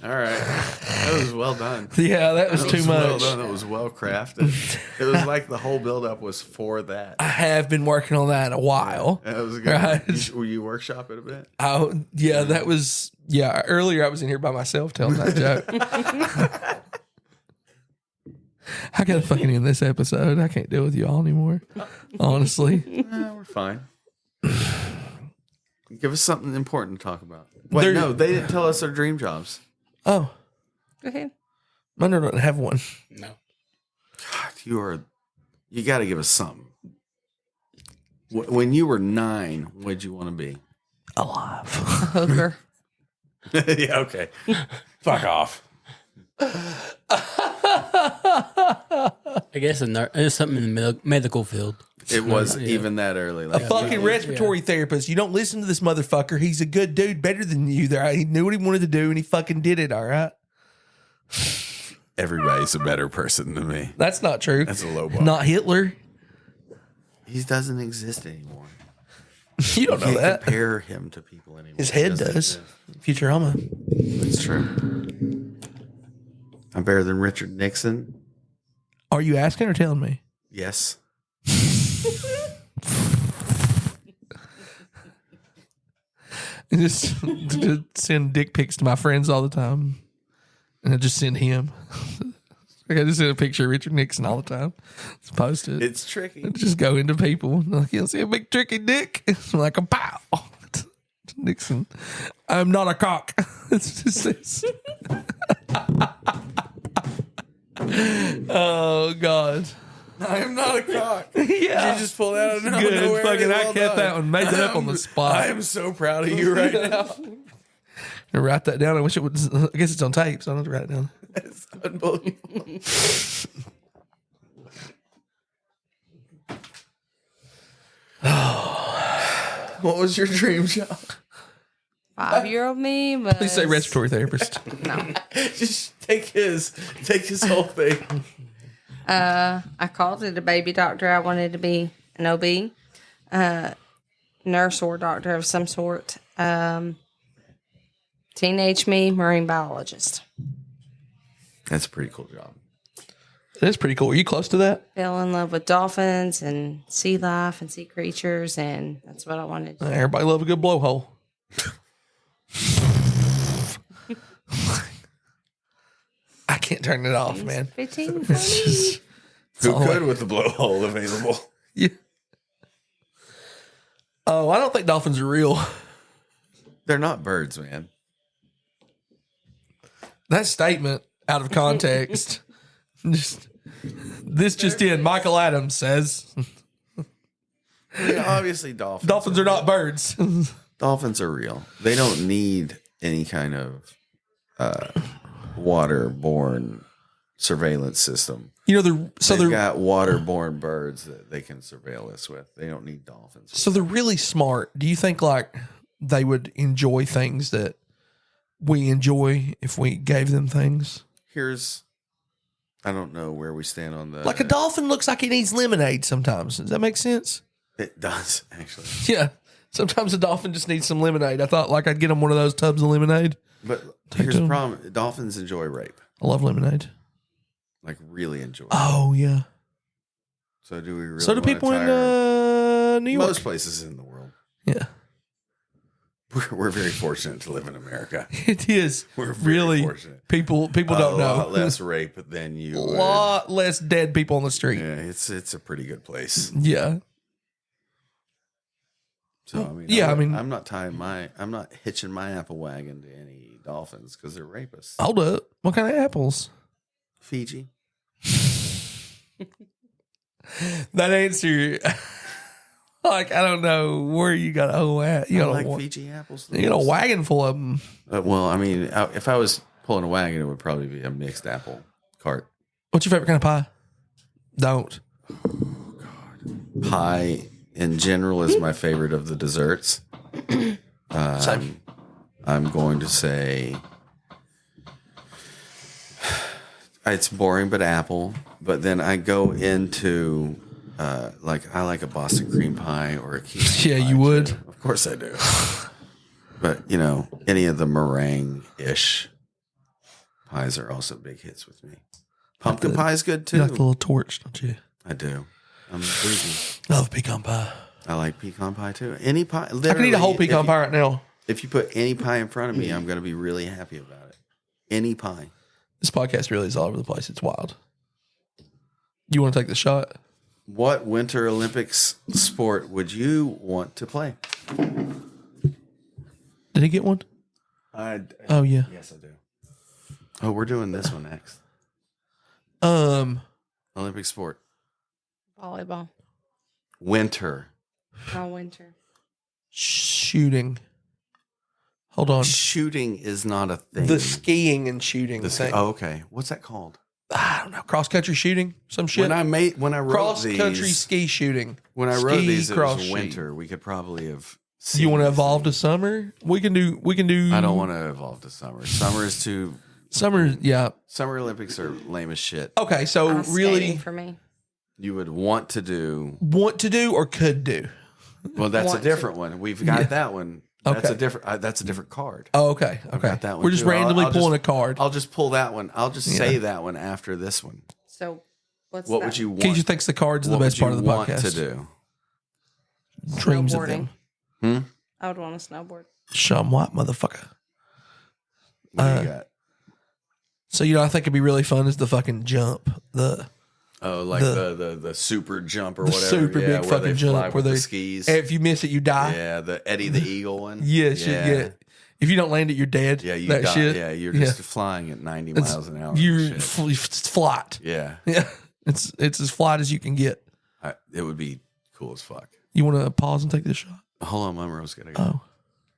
All right. That was well done. Yeah, that was too Well much. done. It was well crafted. It was like the whole buildup was for that. I have been working on that a while. That was good. Right. Were you workshop it a bit? Oh, yeah, that was, yeah. Earlier I was in here by myself telling that joke. I got to fucking end this episode. I can't deal with you all anymore. Honestly. We're fine. Give us something important to talk about. Wait, There- no, they didn't tell us their dream jobs. Oh, Go ahead. mine don't have one. No. God, you got to give us something. When you were 9, what'd you want to be? Alive. Hooker. Yeah, okay. Fuck off. I guess it's something in the medical field. It was Yeah. even that early. A Like, fucking respiratory therapist. You don't listen to this motherfucker. He's a good dude, better than you. There, he knew what he wanted to do, and he fucking did it. All right. everybody's a better person than me. That's not true. That's a low bar. Not Hitler. He doesn't exist anymore. You don't know Can't that. compare him to people anymore. His head He doesn't does. exist. Futurama. That's true. I'm better than Richard Nixon. Are you asking or telling me? Yes. And just send dick pics to my friends all the time. And I just send him. Like I just send a picture of Richard Nixon all the time. Just post it. It's tricky. And just go into people. Like, you'll see a big tricky dick. I'm like a pow. Nixon. I'm not a cock. It's just this. Oh God. I am not a cock. Yeah. You just pulled that out of Good. nowhere. Fucking I Well kept done. that one. Made that up on the spot. I am so proud of you right now. I write that down. I wish it was. I guess it's on tape, so I don't have to write it down. It's unbelievable. What was your dream job? 5-year-old me, but Please say respiratory therapist. no. Just take his whole thing. I called it a baby doctor. I wanted to be an OB, nurse or doctor of some sort. Teenage me, marine biologist. That's a pretty cool job. That's pretty cool. Are you close to that? Fell in love with dolphins and sea life and sea creatures, and that's what I wanted. Everybody loves a good blowhole. I can't turn it off, man. 15, 20. Who could with the blowhole available? Yeah. Oh, I don't think dolphins are real. They're not birds, man. That statement out of context. This just in. Michael Adams says I mean, obviously, dolphins are not birds. Dolphins are real. They don't need any kind of waterborne surveillance system. You know, They've got waterborne birds that they can surveil us with. They don't need dolphins. So they're really smart. Do you think like they would enjoy things that we enjoy if we gave them things? I don't know where we stand on the... Like a dolphin looks like it needs lemonade sometimes. Does that make sense? It does, actually. Yeah. Sometimes a dolphin just needs some lemonade. I thought like I'd get them one of those tubs of lemonade. But here's the problem. Dolphins enjoy rape. I love lemonade. Like, really enjoy it. Oh, yeah. So do we really So do wanna people tire in New York. most places in the world? Yeah. We're very fortunate to live in America. It is. We're very really fortunate. People don't know. A lot less rape than you A would. lot less dead people on the street. Yeah, it's a pretty good place. Yeah. So I mean, Yeah, I'm not hitching my apple wagon to any dolphins because they're rapists. Hold up. What kind of apples? Fiji. That answer, like, I don't know where you got a whole you I got like a, Fiji apples. you got a wagon full of them. Well, I mean, if I was pulling a wagon, it would probably be a mixed apple cart. What's your favorite kind of pie? Don't. Pie in general is my favorite of the desserts. Same. I'm going to say it's boring, but apple. But then I go into like I like a Boston cream pie or a key. Yeah, you would. Too. Of course I do. But you know, any of the meringue-ish pies are also big hits with me. Pumpkin pie is good too. You like the little torch, don't you? I do. I'm bougie. Love pecan pie. I like pecan pie too. Any pie. I can eat a whole pecan pie right now. If you put any pie in front of me, I'm going to be really happy about it. Any pie. This podcast really is all over the place. It's wild. You want to take the shot? What Winter Olympics sport would you want to play? Did he get one? Oh, yeah. Yes, I do. Oh, we're doing this one next. Olympic sport. Volleyball. Winter. All winter. Shooting. Hold on. Shooting is not a thing. The skiing and shooting thing. Oh, okay. What's that called? I don't know. Cross country shooting? Some shit? When I wrote cross these, country ski shooting. When I wrote these, it was shoot. winter. We could probably have. You want to evolve to summer? We can do. I don't want to evolve to summer. Summer is too. Summer. Yeah. Summer Olympics are lame as shit. Okay, so Ice really, skating for me. You would want to do or could do? well. That's a Want to. different one. We've got that one. That's Okay. a different. That's a different card. Oh, okay. Okay. got that one We're just too. randomly I'll pulling just- a card. I'll just pull that one. I'll just say that one after this one. So, what's What that? would you want? Keisha thinks the cards are the what best would part of you the want podcast. to do? Dreams of them. I would want to snowboard. Sean White, motherfucker. What do you got? So I think it'd be really fun is the fucking jump. The The super jump or the whatever. super yeah, big where they fucking fly jump where with they the skis. If you miss it, you die. Yeah, the Eddie the Eagle one. Yes, yeah. you get. If you don't land it, you're dead. Yeah, you that die. shit. Yeah, you're just flying at 90 miles an hour. and You're shit. it's flight. Yeah, Yeah, it's as flight as you can get. it would be cool as fuck. You want to pause and take this shot? Hold on, Monroe's gotta go. Oh,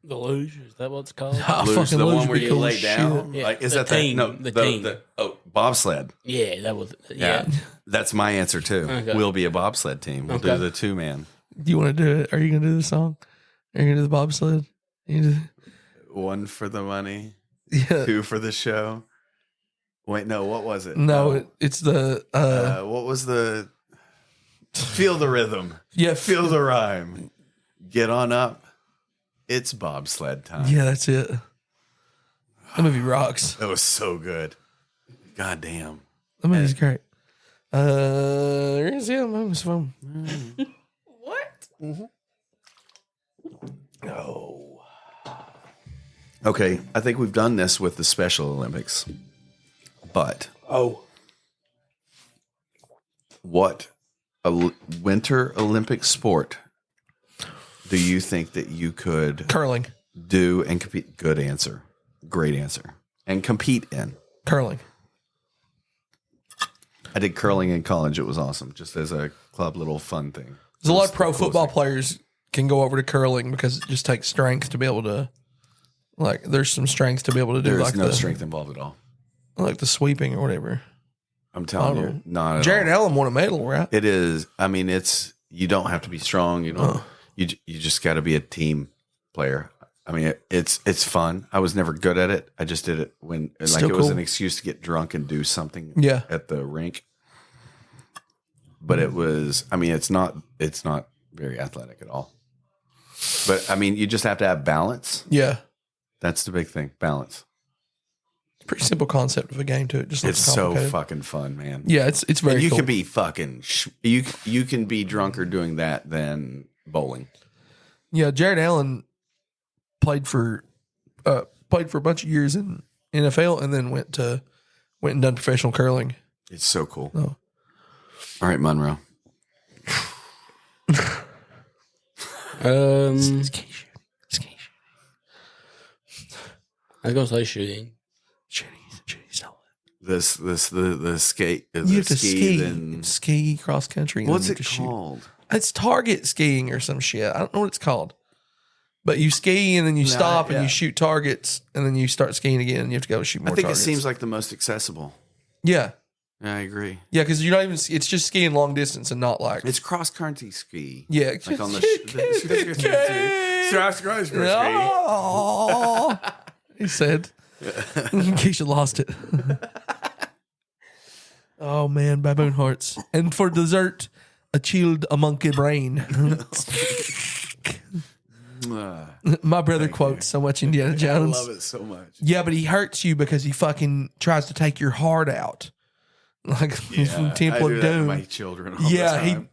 The luge, is that what it's called? Oh, Luge, fucking the luge one where be you cool lay as down. shit. Like, is The that team, the team. bobsled? Yeah, that was. Yeah, Yeah. that's my answer too. Okay. We'll be a bobsled team. We'll Okay. do the 2-man. Do you want to do it? Are you going to do the song? Are you going to do the bobsled? One for the money, Yeah. 2 for the show. Wait, no, what was it? No, it's the what was the feel the rhythm? Yeah, Feel the rhyme. Get on up. It's bobsled time. Yeah, that's it. That movie rocks. That was so good. God damn. That movie's great. Yeah, movie's fun. What? No. Okay, I think we've done this with the Special Olympics. But what winter Olympic sport do you think that you could Curling. do and compete? Good answer. Great answer. And compete in? Curling. I did curling in college. It was awesome. Just as a club little fun thing. There's a lot of pro football players can go over to curling because it just takes strength to be able to, like, there's some strength to be able to do There's like no strength involved at all. Like the sweeping or whatever. I'm telling you, not at Jared all. Allen won a medal, right? It is. I mean, you don't have to be strong. You don't. You just got to be a team player. I mean, it's fun. I was never good at it. I just did it when it was cool. an excuse to get drunk and do something. Yeah. At the rink. But it was. I mean, it's not very athletic at all. But I mean, you just have to have balance. Yeah. That's the big thing. Balance. Pretty simple concept of a game too. It just looks It's so complicated. fucking fun, man. Yeah, it's very And you cool. can be fucking you can be drunker doing that than bowling. Yeah, Jared Allen played for a bunch of years in NFL and then went and done professional curling. It's so cool. Oh. All right, Monroe. I was gonna say shooting. The skate. You have to ski. Then, Ski cross country. and what's then it you have to shoot. called? It's target skiing or some shit. I don't know what it's called. But you ski and then you stop yeah. and you shoot targets and then you start skiing again and you have to go shoot more I think targets. it seems like the most accessible. Yeah. Yeah, I agree. Yeah, because you're not even, it's just skiing long distance and not like. It's cross country ski. Yeah. Like on the Oh, he said. In case you lost it. Oh man, baboon hearts. And for dessert, a chilled a monkey brain. My brother quotes so much Indiana Jones. I love it so much. Yeah, but he hurts you because he fucking tries to take your heart out. Like from Temple I do of that to Doom. my children all Yeah, the time.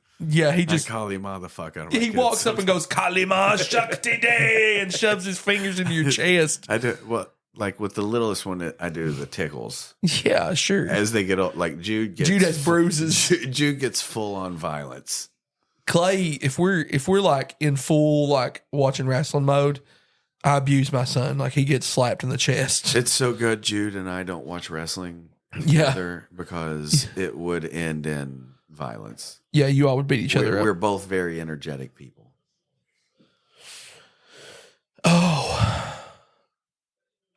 he just I call him motherfucker. out of my he kids walks up and goes Kalima Shakti Day and shoves his fingers into your chest. I do like with the littlest one. I do the tickles Yeah, sure. as they get old. Like Jude has bruises. Jude gets full on violence. Clay, if we're like in full like watching wrestling mode, I abuse my son. Like he gets slapped in the chest. It's so good. Jude and I don't watch wrestling Yeah. together because it would end in violence. Yeah, you all would beat each other We're up. both very energetic people. Oh,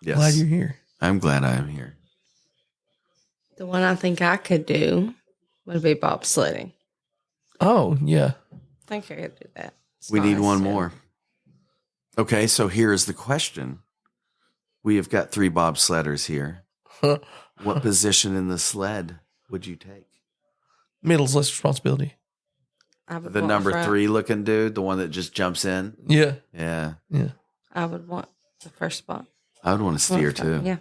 Yes, glad you're here. I'm glad I am here. The one I think I could do would be bobsledding. Oh, yeah. I think I could do that. It's We need nice, one yeah. more. Okay, so here is the question. We have got 3 bobsledders here. What position in the sled would you take? Middle's less responsibility. I would The want number front. 3 looking dude, the one that just jumps in? Yeah. Yeah. Yeah. I would want the first spot. I would want to steer too. Yeah.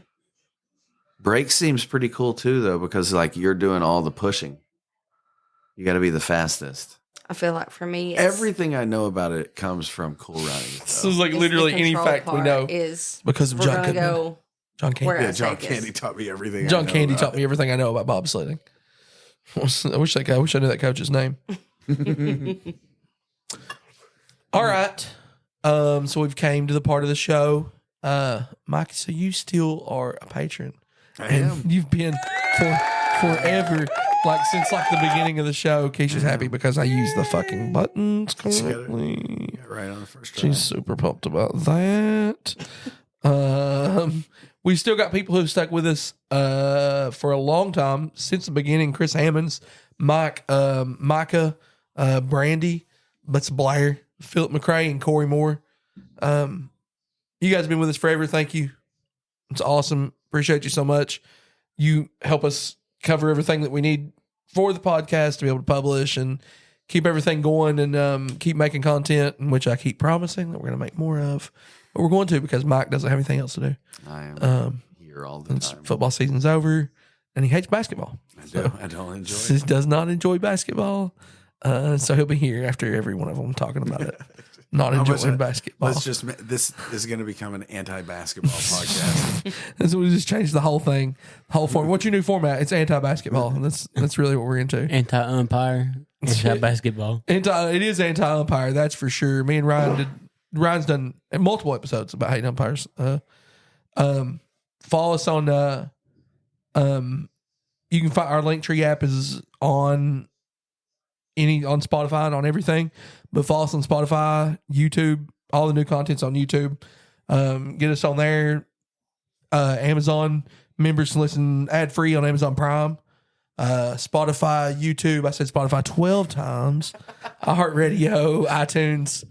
Brake seems pretty cool too, though, because like you're doing all the pushing. You got to be the fastest. I feel like for me, it's, Everything I know about it comes from Cool Runnings. This though. is like it's literally the any control fact we part know is because of we're John gonna Candy. go John Candy. where Yeah, I John take Candy us. taught me everything. John I know Candy about taught me everything I know about bobsledding. I wish I knew that coach's name. All right. So we've came to the part of the show. Mike, so you still are a patron. I And am. you've been for forever, like since like the beginning of the show. Keisha's happy because I use the fucking buttons correctly. Yeah, right on the first try. She's super pumped about that. We still got people who've stuck with us for a long time since the beginning. Chris Hammonds, Mike, Micah, Brandy, Butts Blair, Philip McRae, and Corey Moore. You guys have been with us forever. Thank you. It's awesome. Appreciate you so much. You help us cover everything that we need for the podcast to be able to publish and keep everything going and keep making content, in which I keep promising that we're going to make more of. But we're going to because Mike doesn't have anything else to do. I am here all the time. Football season's over, and he hates basketball. I don't enjoy He it. does not enjoy basketball. So he'll be here after every one of them talking about it. Not enjoying basketball. This is going to become an anti-basketball podcast. And so we just changed the whole thing, whole form. What's your new format? It's anti-basketball. And that's really what we're into. Anti-umpire, anti-basketball. It is anti-umpire, that's for sure. Me and Ryan's done multiple episodes about hating umpires. Follow us on you can find our Linktree app is on Spotify and on everything. But follow us on Spotify, YouTube, all the new content's on YouTube. Get us on there. Amazon members can listen ad-free on Amazon Prime. Spotify, YouTube. I said Spotify 12 times. iHeartRadio, iTunes.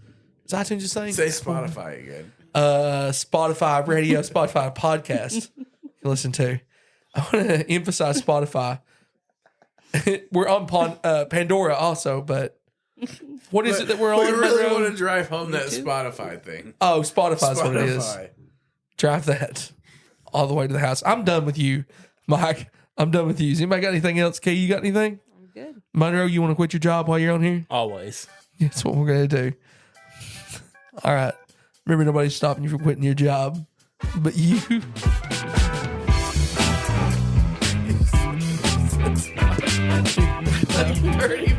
Is iTunes just saying? Say Spotify again. Spotify radio, Spotify podcast you can listen to. I want to emphasize Spotify. We're on Pandora also, but what is it that we're on? We really want to drive home that Spotify thing. Oh, Spotify's what it is. Drive that all the way to the house. I'm done with you, Mike. I'm done with you. Has anybody got anything else? Kay, you got anything? I'm good. Monroe, you want to quit your job while you're on here? Always. That's what we're going to do. All right. Remember, nobody's stopping you from quitting your job, but you. Literally.